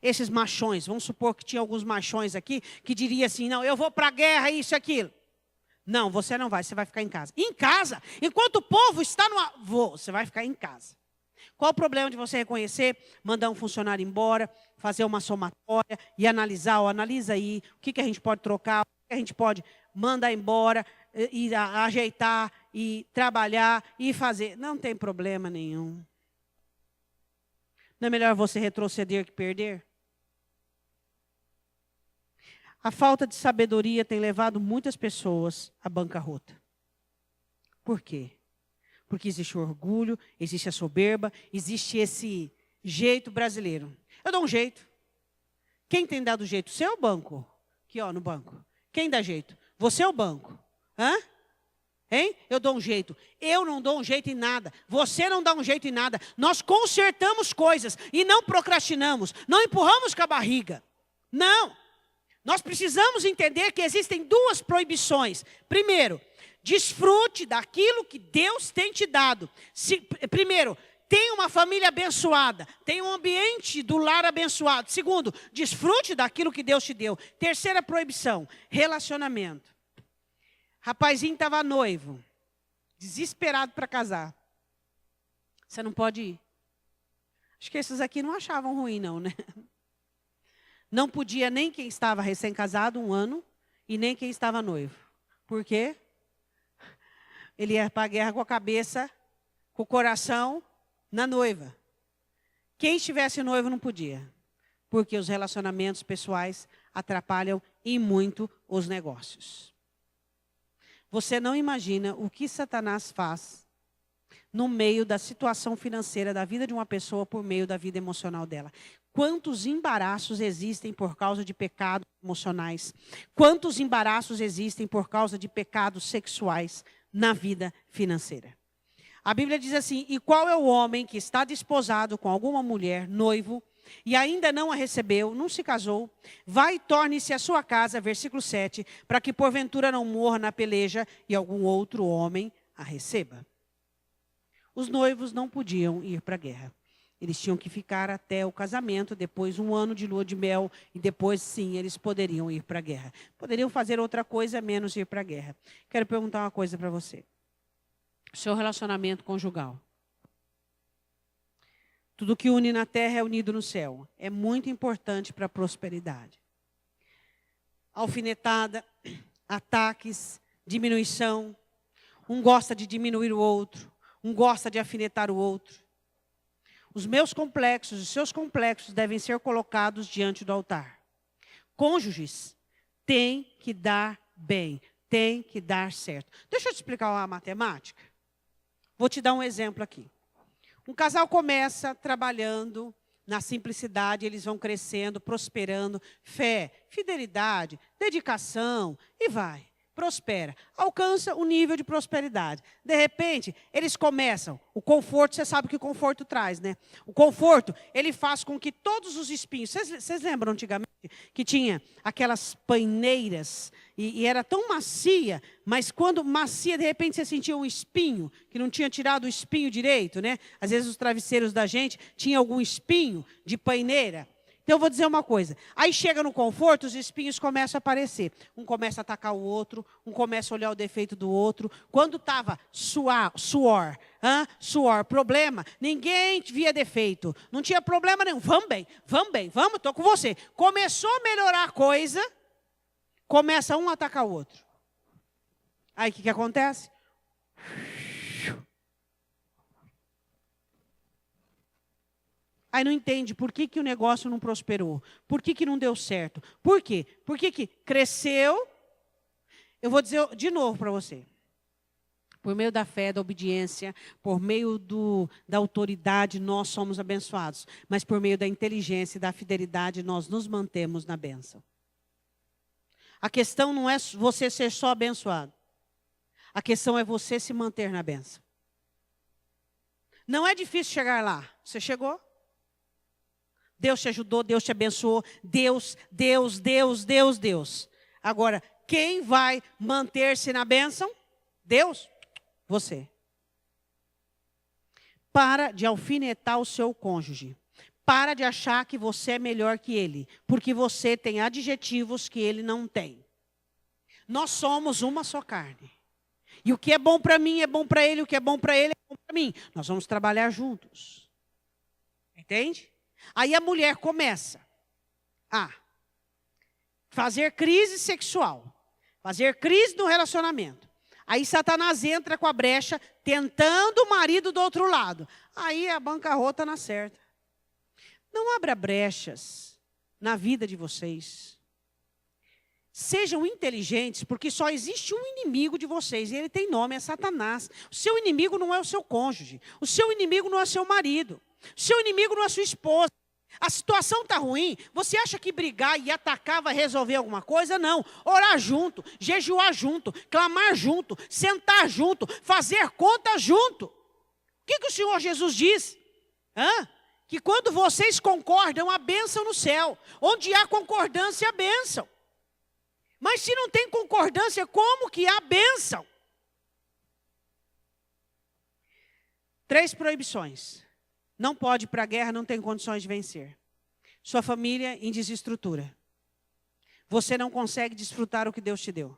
Esses machões, vamos supor que tinha alguns machões aqui, que diria assim, não, eu vou para a guerra, isso e aquilo. Não, você não vai, você vai ficar em casa. Em casa? Enquanto o povo está no... Você vai ficar em casa. Qual o problema de você reconhecer, mandar um funcionário embora, fazer uma somatória e analisar, analisa aí, o que a gente pode trocar, o que a gente pode mandar embora, e ajeitar, e trabalhar, e fazer. Não tem problema nenhum. Não é melhor você retroceder que perder? A falta de sabedoria tem levado muitas pessoas à bancarrota. Por quê? Porque existe o orgulho, existe a soberba, existe esse jeito brasileiro. Eu dou um jeito. Quem tem dado jeito? Você ou o banco? Aqui, ó, no banco. Quem dá jeito? Você ou o banco? Hein? Eu dou um jeito. Eu não dou um jeito em nada. Você não dá um jeito em nada. Nós consertamos coisas e não procrastinamos. Não empurramos com a barriga. Não. Nós precisamos entender que existem 2 proibições. Primeiro, desfrute daquilo que Deus tem te dado. Primeiro, tenha uma família abençoada. Tenha um ambiente do lar abençoado. Segundo, desfrute daquilo que Deus te deu. Terceira proibição, relacionamento. Rapazinho estava noivo, desesperado para casar. Você não pode ir. Acho que esses aqui não achavam ruim não, né? Não podia nem quem estava recém-casado 1 ano e nem quem estava noivo. Por quê? Ele ia para a guerra com a cabeça, com o coração na noiva. Quem estivesse noivo não podia. Porque os relacionamentos pessoais atrapalham e muito os negócios. Você não imagina o que Satanás faz no meio da situação financeira da vida de uma pessoa por meio da vida emocional dela. Quantos embaraços existem por causa de pecados emocionais? Quantos embaraços existem por causa de pecados sexuais na vida financeira? A Bíblia diz assim, e qual é o homem que está desposado com alguma mulher, noivo, e ainda não a recebeu, não se casou, vai e torne-se a sua casa, versículo 7, para que porventura não morra na peleja e algum outro homem a receba. Os noivos não podiam ir para a guerra. Eles tinham que ficar até o casamento, depois 1 ano de lua de mel, e depois sim, eles poderiam ir para a guerra. Poderiam fazer outra coisa, menos ir para a guerra. Quero perguntar uma coisa para você. Seu relacionamento conjugal. Tudo que une na terra é unido no céu. É muito importante para a prosperidade. Alfinetada, ataques, diminuição. Um gosta de diminuir o outro. Um gosta de alfinetar o outro. Os meus complexos, os seus complexos devem ser colocados diante do altar. Cônjuges têm que dar bem, têm que dar certo. Deixa eu te explicar uma matemática. Vou te dar um exemplo aqui. Um casal começa trabalhando Na simplicidade, eles vão crescendo, prosperando. Fé, fidelidade, dedicação, e vai. Prospera. Alcança o nível de prosperidade. De repente, eles começam. O conforto, você sabe o que o conforto traz, né? O conforto, ele faz com que todos os espinhos... Vocês lembram antigamente que tinha aquelas paineiras e era tão macia, mas quando macia, de repente você sentia um espinho, que não tinha tirado o espinho direito, né? Às vezes os travesseiros da gente tinham algum espinho de paineira. Então eu vou dizer uma coisa, aí chega no conforto, os espinhos começam a aparecer. Um começa a atacar o outro, um começa a olhar o defeito do outro. Quando estava suor, problema, ninguém via defeito. Não tinha problema nenhum, vamos bem, estou com você. Começou a melhorar a coisa, começa um a atacar o outro. Aí o que acontece? Aí não entende por que o negócio não prosperou. Por que não deu certo. Por quê? Por que cresceu? Eu vou dizer de novo para você. Por meio da fé, da obediência, por meio da autoridade, nós somos abençoados. Mas por meio da inteligência e da fidelidade, nós nos mantemos na bênção. A questão não é você ser só abençoado. A questão é você se manter na bênção. Não é difícil chegar lá. Você chegou? Deus te ajudou, Deus te abençoou. Deus. Agora, quem vai manter-se na bênção? Deus. Você. Para de alfinetar o seu cônjuge. Para de achar que você é melhor que ele. Porque você tem adjetivos que ele não tem. Nós somos uma só carne. E o que é bom para mim é bom para ele. O que é bom para ele é bom para mim. Nós vamos trabalhar juntos. Entende? Aí a mulher começa a fazer crise sexual, fazer crise no relacionamento. Aí Satanás entra com a brecha, tentando o marido do outro lado. Aí a bancarrota na certa. Não abra brechas na vida de vocês. Sejam inteligentes, porque só existe um inimigo de vocês, e ele tem nome, é Satanás. O seu inimigo não é o seu cônjuge, o seu inimigo não é o seu marido. Seu inimigo não é sua esposa. A situação está ruim. Você acha que brigar e atacar vai resolver alguma coisa? Não. Orar junto, jejuar junto, clamar junto, sentar junto, fazer conta junto. O que o Senhor Jesus diz? Que quando vocês concordam, há bênção no céu. Onde há concordância, há bênção. Mas se não tem concordância, como que há bênção? 3 proibições. Não pode ir para a guerra, não tem condições de vencer. Sua família em desestrutura. Você não consegue desfrutar o que Deus te deu.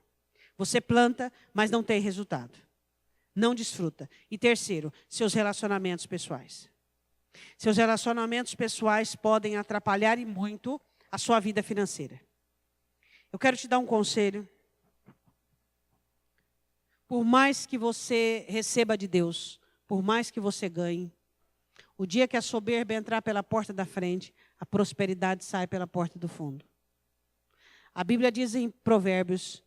Você planta, mas não tem resultado. Não desfruta. E terceiro, seus relacionamentos pessoais. Seus relacionamentos pessoais podem atrapalhar e muito a sua vida financeira. Eu quero te dar um conselho. Por mais que você receba de Deus, por mais que você ganhe, o dia que a soberba entrar pela porta da frente, a prosperidade sai pela porta do fundo. A Bíblia diz em Provérbios,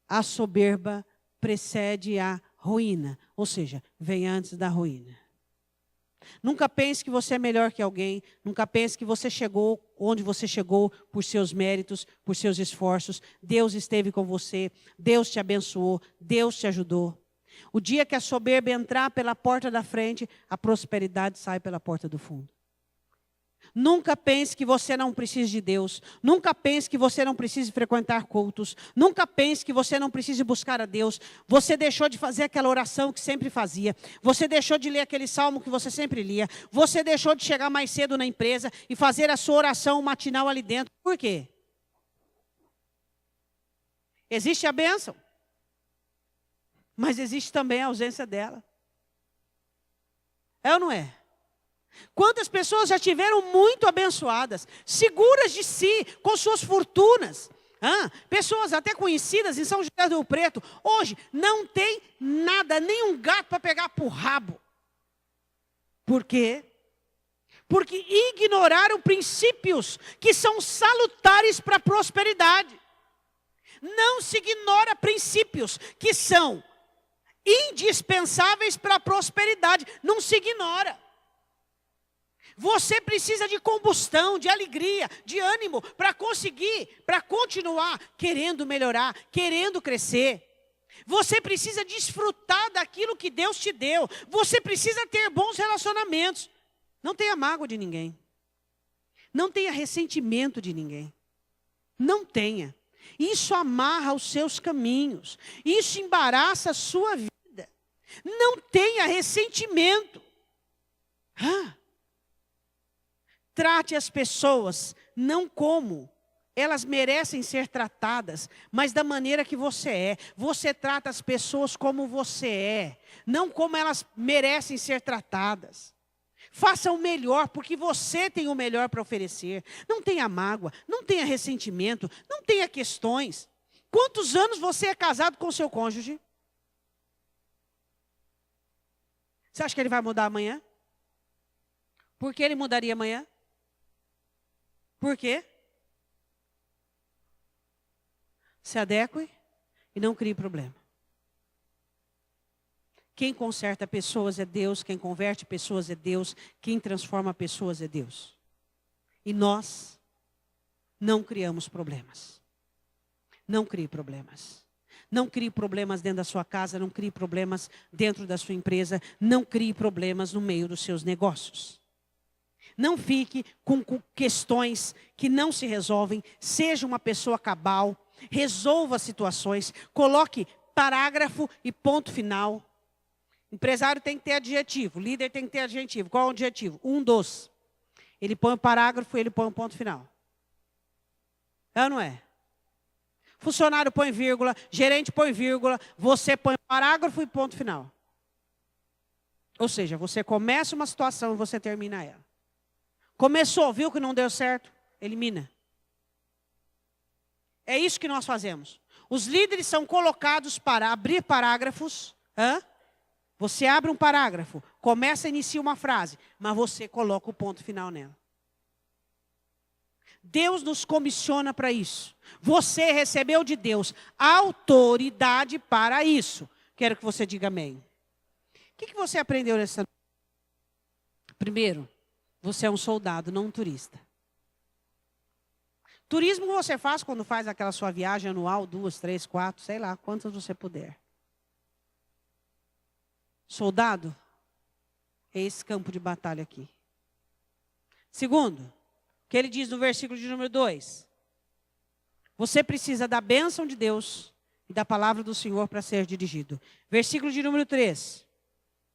a soberba precede a ruína, ou seja, vem antes da ruína. Nunca pense que você é melhor que alguém, nunca pense que você chegou onde você chegou por seus méritos, por seus esforços. Deus esteve com você, Deus te abençoou, Deus te ajudou. O dia que a soberba entrar pela porta da frente, a prosperidade sai pela porta do fundo. Nunca pense que você não precisa de Deus. Nunca pense que você não precisa frequentar cultos. Nunca pense que você não precisa buscar a Deus. Você deixou de fazer aquela oração que sempre fazia. Você deixou de ler aquele salmo que você sempre lia. Você deixou de chegar mais cedo na empresa e fazer a sua oração matinal ali dentro. Por quê? Existe a bênção. Mas existe também a ausência dela. É ou não é? Quantas pessoas já tiveram muito abençoadas, seguras de si, com suas fortunas. Pessoas até conhecidas em São José do Rio Preto, hoje não tem nada, nem um gato para pegar por rabo. Por quê? Porque ignoraram princípios que são salutares para a prosperidade. Não se ignora princípios que são indispensáveis para a prosperidade. Não se ignora. Você precisa de combustão, de alegria, de ânimo para conseguir, para continuar querendo melhorar, querendo crescer. Você precisa desfrutar daquilo que Deus te deu. Você precisa ter bons relacionamentos. Não tenha mágoa de ninguém. Não tenha ressentimento de ninguém. Não tenha. Isso amarra os seus caminhos. Isso embaraça a sua vida. Não tenha ressentimento. Trate as pessoas não como elas merecem ser tratadas, mas da maneira que você é. Você trata as pessoas como você é, não como elas merecem ser tratadas. Faça o melhor, porque você tem o melhor para oferecer. Não tenha mágoa, não tenha ressentimento, não tenha questões. Quantos anos você é casado com seu cônjuge? Você acha que ele vai mudar amanhã? Por que ele mudaria amanhã? Por quê? Se adeque e não crie problema. Quem conserta pessoas é Deus, quem converte pessoas é Deus, quem transforma pessoas é Deus. E nós não criamos problemas. Não crie problemas. Não crie problemas dentro da sua casa, não crie problemas dentro da sua empresa, não crie problemas no meio dos seus negócios. Não fique com questões que não se resolvem. Seja uma pessoa cabal. Resolva situações. Coloque parágrafo e ponto final. Empresário tem que ter adjetivo. Líder tem que ter adjetivo. Qual é o adjetivo? Um dos. Ele põe o parágrafo e ele põe o ponto final. É ou não é? Funcionário põe vírgula. Gerente põe vírgula. Você põe parágrafo e ponto final. Ou seja, você começa uma situação e você termina ela. Começou, viu que não deu certo? Elimina. É isso que nós fazemos. Os líderes são colocados para abrir parágrafos. Você abre um parágrafo, começa a iniciar uma frase, mas você coloca o ponto final nela. Deus nos comissiona para isso. Você recebeu de Deus autoridade para isso. Quero que você diga amém. O que você aprendeu nessa noite? Primeiro, você é um soldado, não um turista. Turismo você faz quando faz aquela sua viagem anual, 2, 3, 4, sei lá, quantas você puder. Soldado é esse campo de batalha aqui. Segundo, o que ele diz no versículo de número 2. Você precisa da bênção de Deus e da palavra do Senhor para ser dirigido. Versículo de número 3.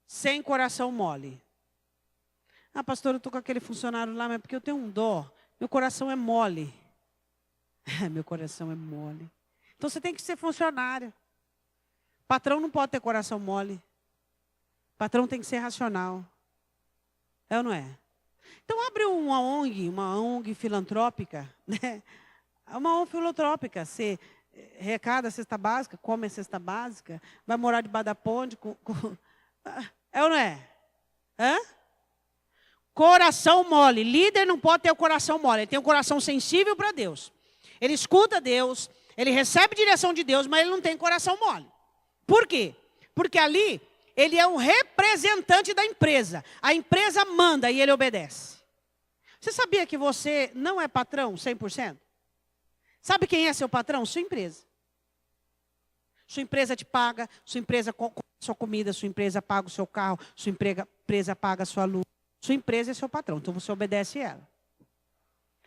Sem coração mole. Ah, pastor, eu estou com aquele funcionário lá, mas é porque eu tenho um dó. Meu coração é mole. Meu coração é mole. Então você tem que ser funcionário. Patrão não pode ter coração mole. Patrão tem que ser racional. É ou não é? Então abre uma ONG filantrópica, né? Uma ONG filantrópica. Você arrecada a cesta básica, come a cesta básica, vai morar debaixo da ponte. É ou não é? Coração mole. Líder não pode ter o coração mole. Ele tem um coração sensível para Deus. Ele escuta Deus, ele recebe direção de Deus, mas ele não tem coração mole. Por quê? Porque ali ele é um representante da empresa. A empresa manda e ele obedece. Você sabia que você não é patrão 100%? Sabe quem é seu patrão? Sua empresa. Sua empresa te paga, sua empresa compra sua comida, sua empresa paga o seu carro, sua empresa paga a sua luz. Sua empresa é seu patrão, então você obedece ela.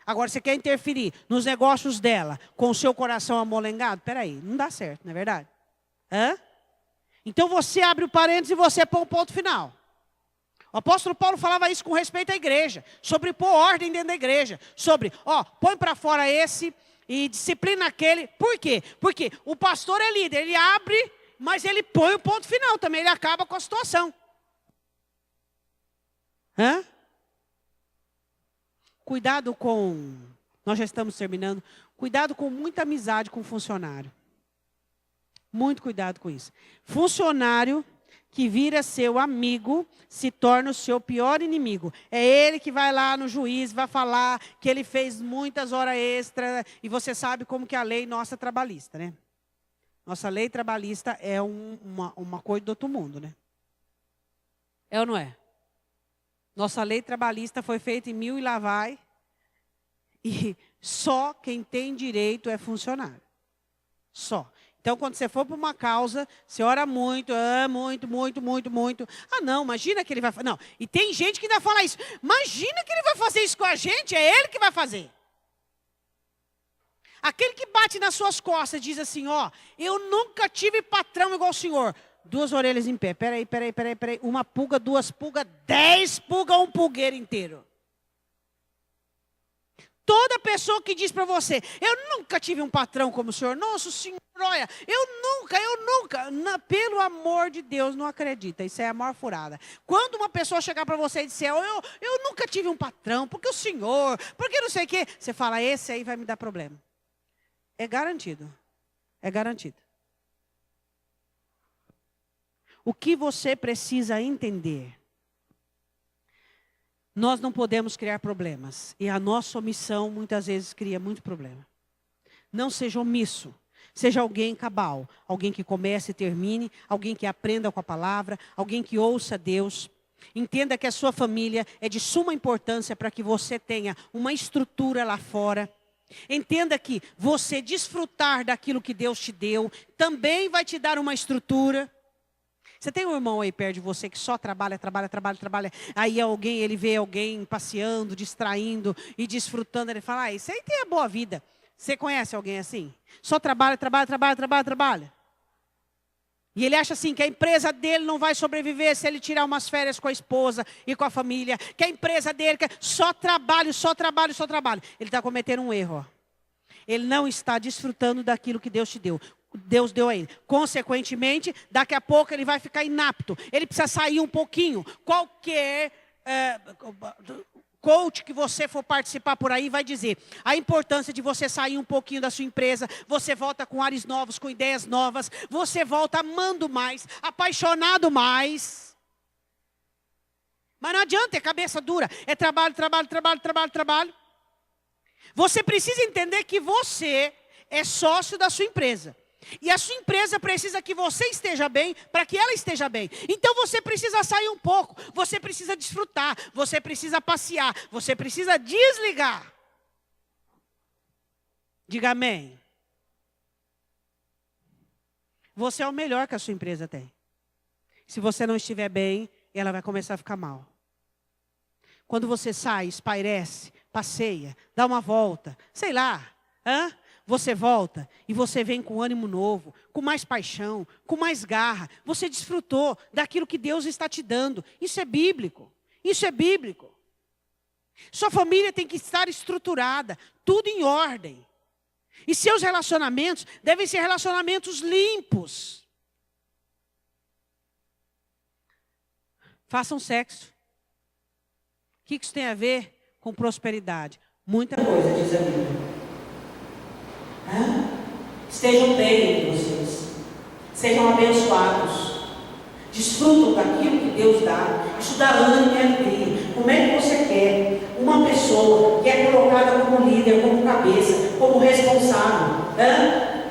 Agora, você quer interferir nos negócios dela com o seu coração amolengado? Peraí, não dá certo, não é verdade? Então você abre o parênteses e você põe o ponto final. O apóstolo Paulo falava isso com respeito à igreja, sobre pôr ordem dentro da igreja, sobre, põe para fora esse e disciplina aquele. Por quê? Porque o pastor é líder, ele abre, mas ele põe o ponto final também, ele acaba com a situação. Cuidado com, nós já estamos terminando, cuidado com muita amizade com funcionário. Muito cuidado com isso. Funcionário que vira seu amigo se torna o seu pior inimigo. É ele que vai lá no juiz, vai falar que ele fez muitas horas extras. E você sabe como que é a lei nossa trabalhista, né? Nossa lei trabalhista é uma coisa do outro mundo, né? É ou não é? Nossa lei trabalhista foi feita em 1000 e lá vai. E só quem tem direito é funcionário. Só. Então, quando você for para uma causa, você ora muito, muito. Ah, não, imagina que ele vai fazer. Não, e tem gente que ainda fala isso. Imagina que ele vai fazer isso com a gente, é ele que vai fazer. Aquele que bate nas suas costas diz assim, ó, eu nunca tive patrão igual o senhor. 2 orelhas em pé, peraí. Uma pulga, 2 pulgas, 10 pulgas, um pulgueiro inteiro. Toda pessoa que diz para você, eu nunca tive um patrão como o senhor. Nossa, senhor, olha, eu nunca. Pelo amor de Deus, não acredita. Isso é a maior furada. Quando uma pessoa chegar para você e disser, eu nunca tive um patrão, porque o senhor, porque não sei o quê. Você fala, esse aí vai me dar problema. É garantido. É garantido. O que você precisa entender? Nós não podemos criar problemas. E a nossa omissão muitas vezes cria muito problema. Não seja omisso. Seja alguém cabal. Alguém que comece e termine. Alguém que aprenda com a palavra. Alguém que ouça Deus. Entenda que a sua família é de suma importância para que você tenha uma estrutura lá fora. Entenda que você desfrutar daquilo que Deus te deu também vai te dar uma estrutura. Você tem um irmão aí perto de você que só trabalha. Aí ele vê alguém passeando, distraindo e desfrutando. Ele fala, isso aí tem a boa vida. Você conhece alguém assim? Só trabalha. E ele acha assim que a empresa dele não vai sobreviver se ele tirar umas férias com a esposa e com a família. Que a empresa dele só trabalho. Ele está cometendo um erro. Ele não está desfrutando daquilo que Deus te deu. Deus deu a ele. Consequentemente, daqui a pouco ele vai ficar inapto. Ele precisa sair um pouquinho. Qualquer coach que você for participar por aí vai dizer a importância de você sair um pouquinho da sua empresa. Você volta com ares novos, com ideias novas. Você volta amando mais, apaixonado mais. Mas não adianta, é cabeça dura. É trabalho. Você precisa entender que você é sócio da sua empresa. E a sua empresa precisa que você esteja bem para que ela esteja bem. Então você precisa sair um pouco. Você precisa desfrutar. Você precisa passear. Você precisa desligar. Diga amém. Você é o melhor que a sua empresa tem. Se você não estiver bem, ela vai começar a ficar mal. Quando você sai, espairece, passeia, dá uma volta, sei lá, você volta e você vem com ânimo novo, com mais paixão, com mais garra. Você desfrutou daquilo que Deus está te dando. Isso é bíblico. Sua família tem que estar estruturada, tudo em ordem. E seus relacionamentos devem ser relacionamentos limpos. Façam sexo. O que isso tem a ver com prosperidade? Muita coisa, diz a Bíblia. Estejam bem entre vocês. Sejam abençoados. Desfrutam daquilo que Deus dá. Isso dá ânimo e alegria. Como é que você quer uma pessoa que é colocada como líder, como cabeça, como responsável?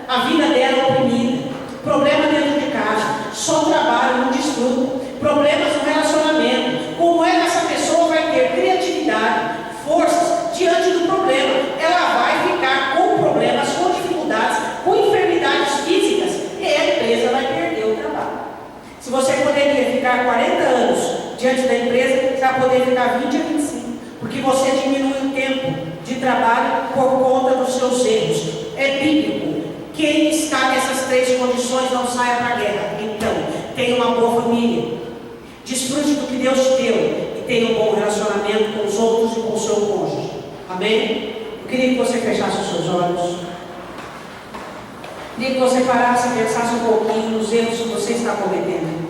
A vida dela é oprimida. Problema dentro de casa. Só trabalho, não desfruta. Problemas no relacionamento. Como é que essa pessoa vai ter criatividade, forças diante do problema? Ela vai ficar com problemas, com dificuldades, com enfermidades físicas, e a empresa vai perder o trabalho. Se você poderia ficar 40 anos diante da empresa, você vai poder ficar 20 a 25, porque você diminui o tempo de trabalho por conta dos seus erros. É bíblico. Quem está nessas 3 condições não saia para a guerra. Então, tenha uma boa família, desfrute do que Deus te deu e tenha um bom relacionamento com os outros e com o seu cônjuge. Amém? Eu queria que você fechasse os seus olhos. Queria que você parasse e pensasse um pouquinho nos erros que você está cometendo.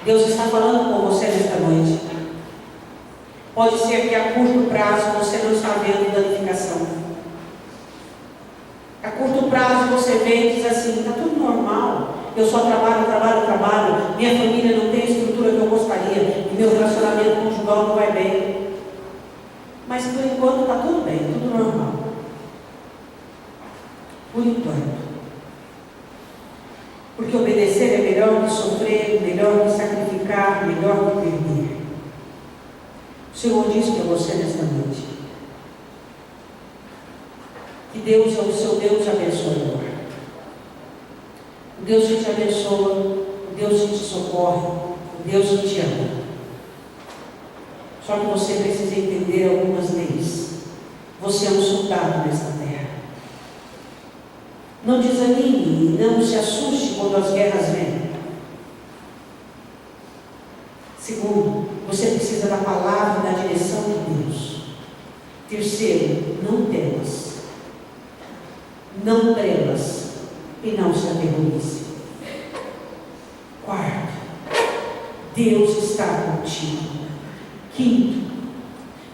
Deus está falando com você nesta noite. Pode ser que a curto prazo você não está vendo danificação. A curto prazo você vê e diz assim, está tudo normal. Eu só trabalho. Minha família não tem a estrutura que eu gostaria. E meu relacionamento conjugal não vai bem. Mas por enquanto está tudo bem, tudo normal. Por enquanto. Porque obedecer é melhor que sofrer, melhor que sacrificar. ficar, melhor que perder. O Senhor disse para você nesta noite que Deus é o seu Deus abençoador. O Deus que te abençoa, o Deus que te socorre, o Deus que te ama. Só que você precisa entender algumas leis. Você é um soldado nesta terra. Não desanime e não se assuste quando as guerras vêm. Segundo, você precisa da palavra e da direção de Deus. Terceiro, não temas. Não tremas e não se aterrorize. Quarto, Deus está contigo. Quinto,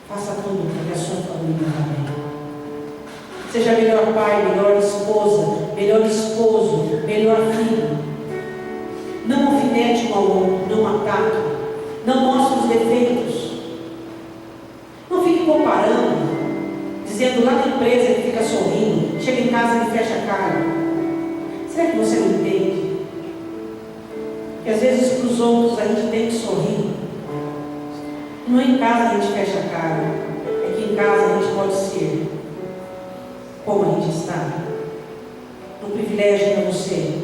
faça tudo para que a sua família vá bem. Seja melhor pai, melhor esposa, melhor esposo, melhor filho. Não alfinete um ao outro, não ataque, não mostre os defeitos. Não fique comparando, dizendo lá na empresa ele fica sorrindo, chega em casa ele fecha a cara. Será que você não entende? Que às vezes para os outros a gente tem que sorrir. Não é em casa a gente fecha a cara, é que em casa a gente pode ser como a gente está. Um privilégio para você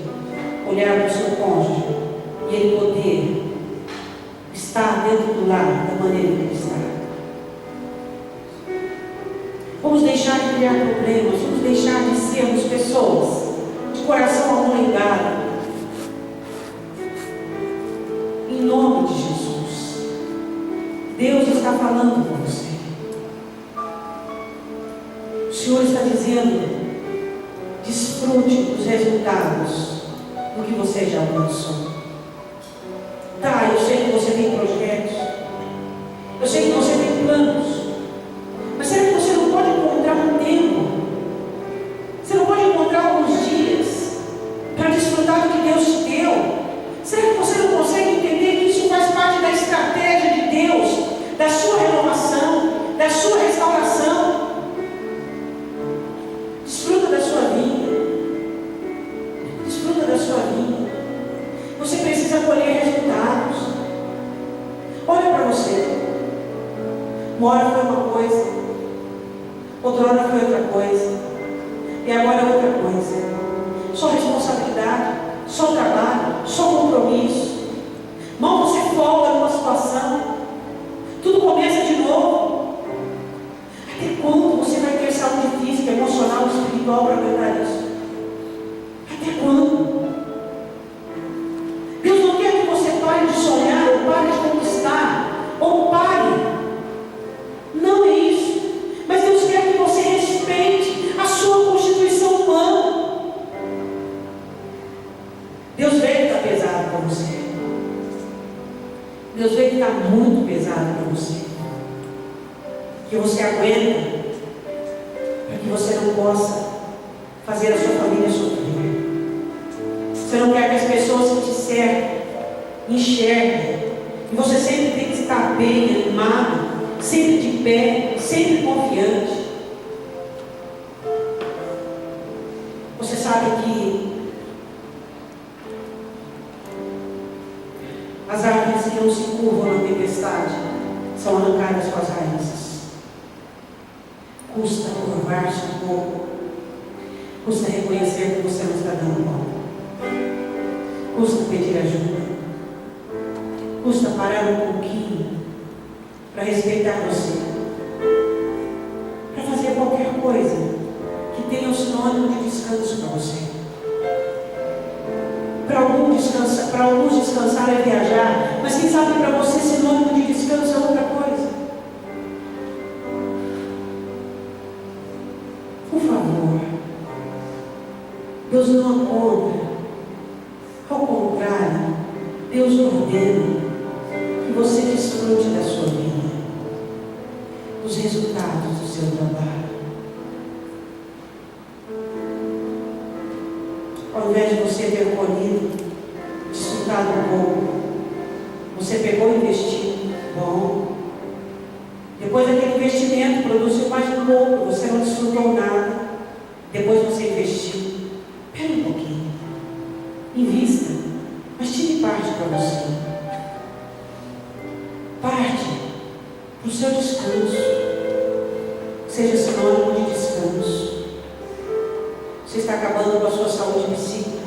olhar para o seu cônjuge e ele poder estar dentro do lar da maneira que ele está. Vamos deixar de criar problemas, vamos deixar de sermos pessoas de coração amolegado. Em nome de Jesus, Deus está falando com você. O Senhor está dizendo: desfrute dos resultados do que você já alcançou. Tá, eu sei que você tem projetos, eu sei que você tem planos, mas será que você não pode encontrar um tempo? Você não pode encontrar alguns dias para desfrutar do que Deus te deu? Será que você não consegue entender que isso faz parte da estratégia de Deus, da sua renovação, da sua restauração? Desfruta da sua vida. Desfruta da sua vida. Você precisa colher resultados. Olha para você. Uma hora foi uma coisa, outra hora foi outra coisa, e agora é outra coisa. Só responsabilidade, só trabalho, só compromisso. Mal você folga numa situação, tudo começa de novo. Até quando você vai ter saúde física, emocional, espiritual para aguentar isso? Até quando? Deus não quer que você pare de sonhar, ou pare de conquistar, ou pare. Não é isso. Mas Deus quer que você respeite a sua constituição humana. Deus vê que está pesado para você. Deus vê que está muito pesado para você. Que você aguenta, para que você não possa fazer a sua família sofrer. Você não quer que as pessoas que te cercam enxerguem. E você sempre tem que estar bem, animado, sempre de pé, sempre confiante. Você sabe que as árvores que não se curvam na tempestade são arrancadas com as raízes. Custa curvar-se um pouco. Custa reconhecer que você não está dando conta. Custa pedir ajuda. Custa parar um pouquinho para respeitar você. Para fazer qualquer coisa que tenha um sinônimo de descanso para você. Para alguns descansar é viajar, mas quem sabe para você sinônimo de descanso é outra coisa. Por favor, Deus não aponta. Ao contrário, Deus ordena que você desfrute da sua vida, dos resultados do seu trabalho. Ao invés de você ter colhido, desfrutado um pouco, você pegou e investiu. Bom, depois daquele investimento produziu mais um pouco, você não desfrutou nada. Depois você investiu. Espera um pouquinho. Invista, mas tire parte para você. Guarde para o seu descanso. Seja sinônimo de descanso. Você está acabando com a sua saúde psíquica,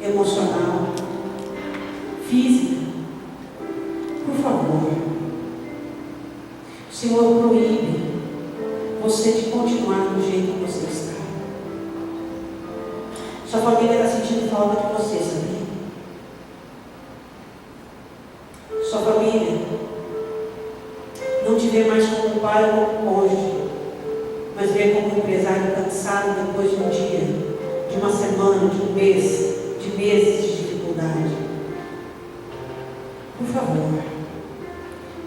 emocional, física. Por favor. O Senhor proíbe você de continuar do jeito que você está. Sua família está sentindo falta de você, sabia? Sua família não te vê mais como um pai ou como um cônjuge, mas vê como um empresário cansado depois de um dia, de uma semana, de um mês, de meses de dificuldade. Por favor,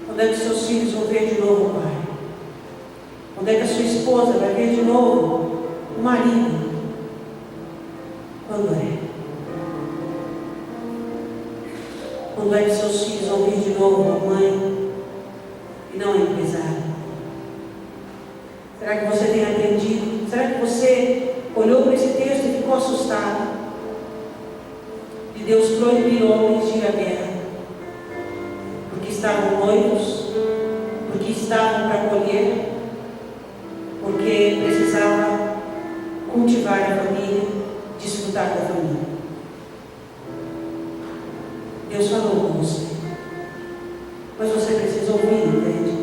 quando é que seus filhos vão ver de novo o pai? Quando é que a sua esposa vai ver de novo o marido? Quando é? Quando é que seus filhos vão ver de novo a mãe e não a empresária? Será que você tem aprendido? Será que você olhou para esse texto e ficou assustado? E Deus proibiu homens de ir à guerra, porque estavam noivos, porque estavam para colher, porque precisava cultivar a família, desfrutar da família. Deus falou com você, mas você precisa ouvir, entende?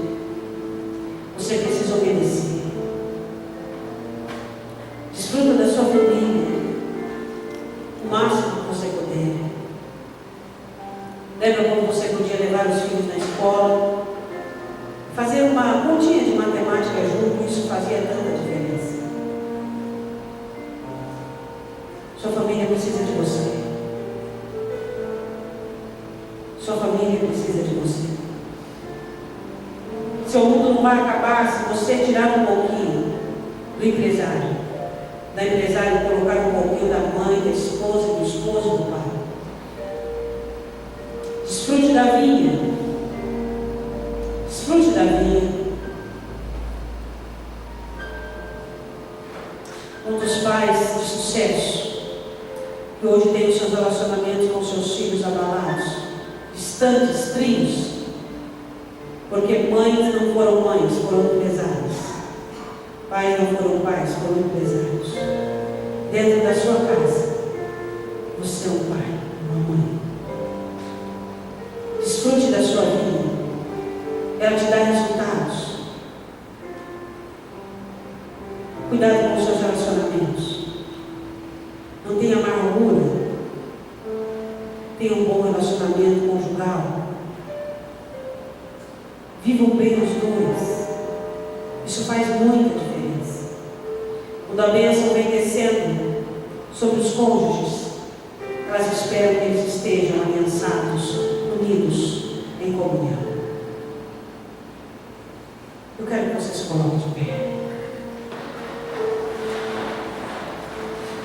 Você precisa obedecer. Desfruta da sua família o máximo que você puder. Lembra quando você podia levar os filhos na escola, fazer uma continha de matemática junto? Isso fazia tanta diferença. Sua família precisa de você. Sua família precisa de você. Seu mundo não vai acabar se você tirar um pouquinho do empresário, da empresária, colocar um pouquinho da mãe, da esposa, do esposo, do pai. Desfrute da vinha. Desfrute da vinha. Um dos pais de sucesso, que hoje tem os seus relacionamentos com seus filhos abalados, distantes, frios, porque mães não foram mães, foram empresários. Pais não foram pais, foram empresários. Dentro da sua casa, você é um pai, uma mãe. Desfrute da sua vida. Ela te dá resultados. Cuidado com os seus relacionamentos. Não tenha amargura. Tenha um bom relacionamento conjugal. Vivam bem os dois. Isso faz muita diferença. Quando a bênção vem descendo sobre os cônjuges, elas esperam que eles estejam aliançados, unidos em comunhão. Eu quero que vocês coloquem de pé.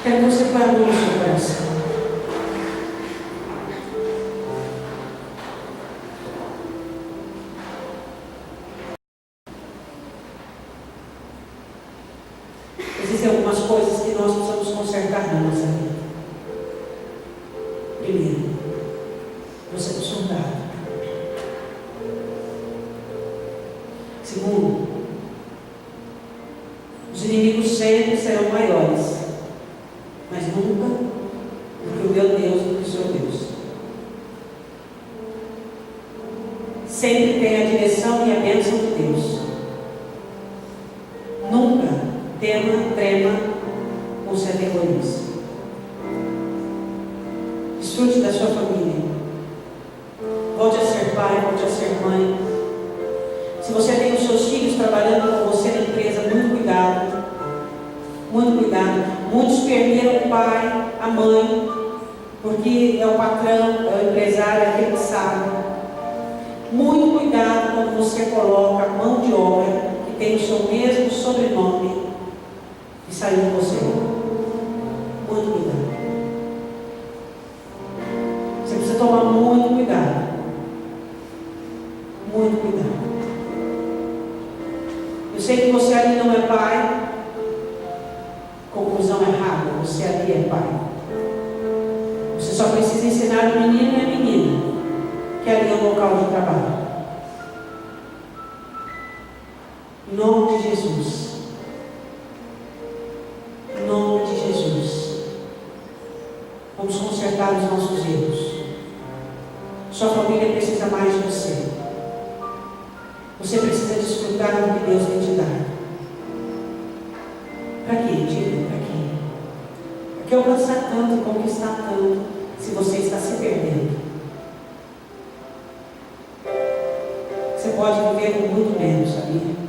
Quero que você ponha a mão no seu coração. Existem algumas coisas que nós precisamos consertar na nossa vida. Primeiro, você é um soldado. Segundo, os inimigos sempre serão maiores, mas nunca do que o meu Deus, do que o seu Deus. Sempre tem a direção e a bênção de Deus. Nunca trema ou se aterrorize. Desfrute da sua família. Volte a ser pai, volte a ser mãe. Se você tem os seus filhos trabalhando com você na empresa, muito cuidado. Muito cuidado. Muitos perderam o pai, a mãe, porque é o patrão, é o empresário, é aquele que sabe. Muito cuidado quando você coloca a mão de obra que tem o seu mesmo sobrenome e saiu com você. Muito cuidado. Você precisa tomar muito cuidado. Muito cuidado. Eu sei que você ali não é pai. Conclusão errada. Você ali é pai. Você só precisa ensinar o menino e a menina que ali é o local de trabalho. Em nome de Jesus. Em nome de Jesus. Vamos consertar os nossos erros. Sua família precisa mais de você. Você precisa desfrutar do que Deus tem te dado. Para quê? Diga, para quê? Para que alcançar tanto e conquistar tanto se você está se perdendo? Você pode viver com muito menos, sabia?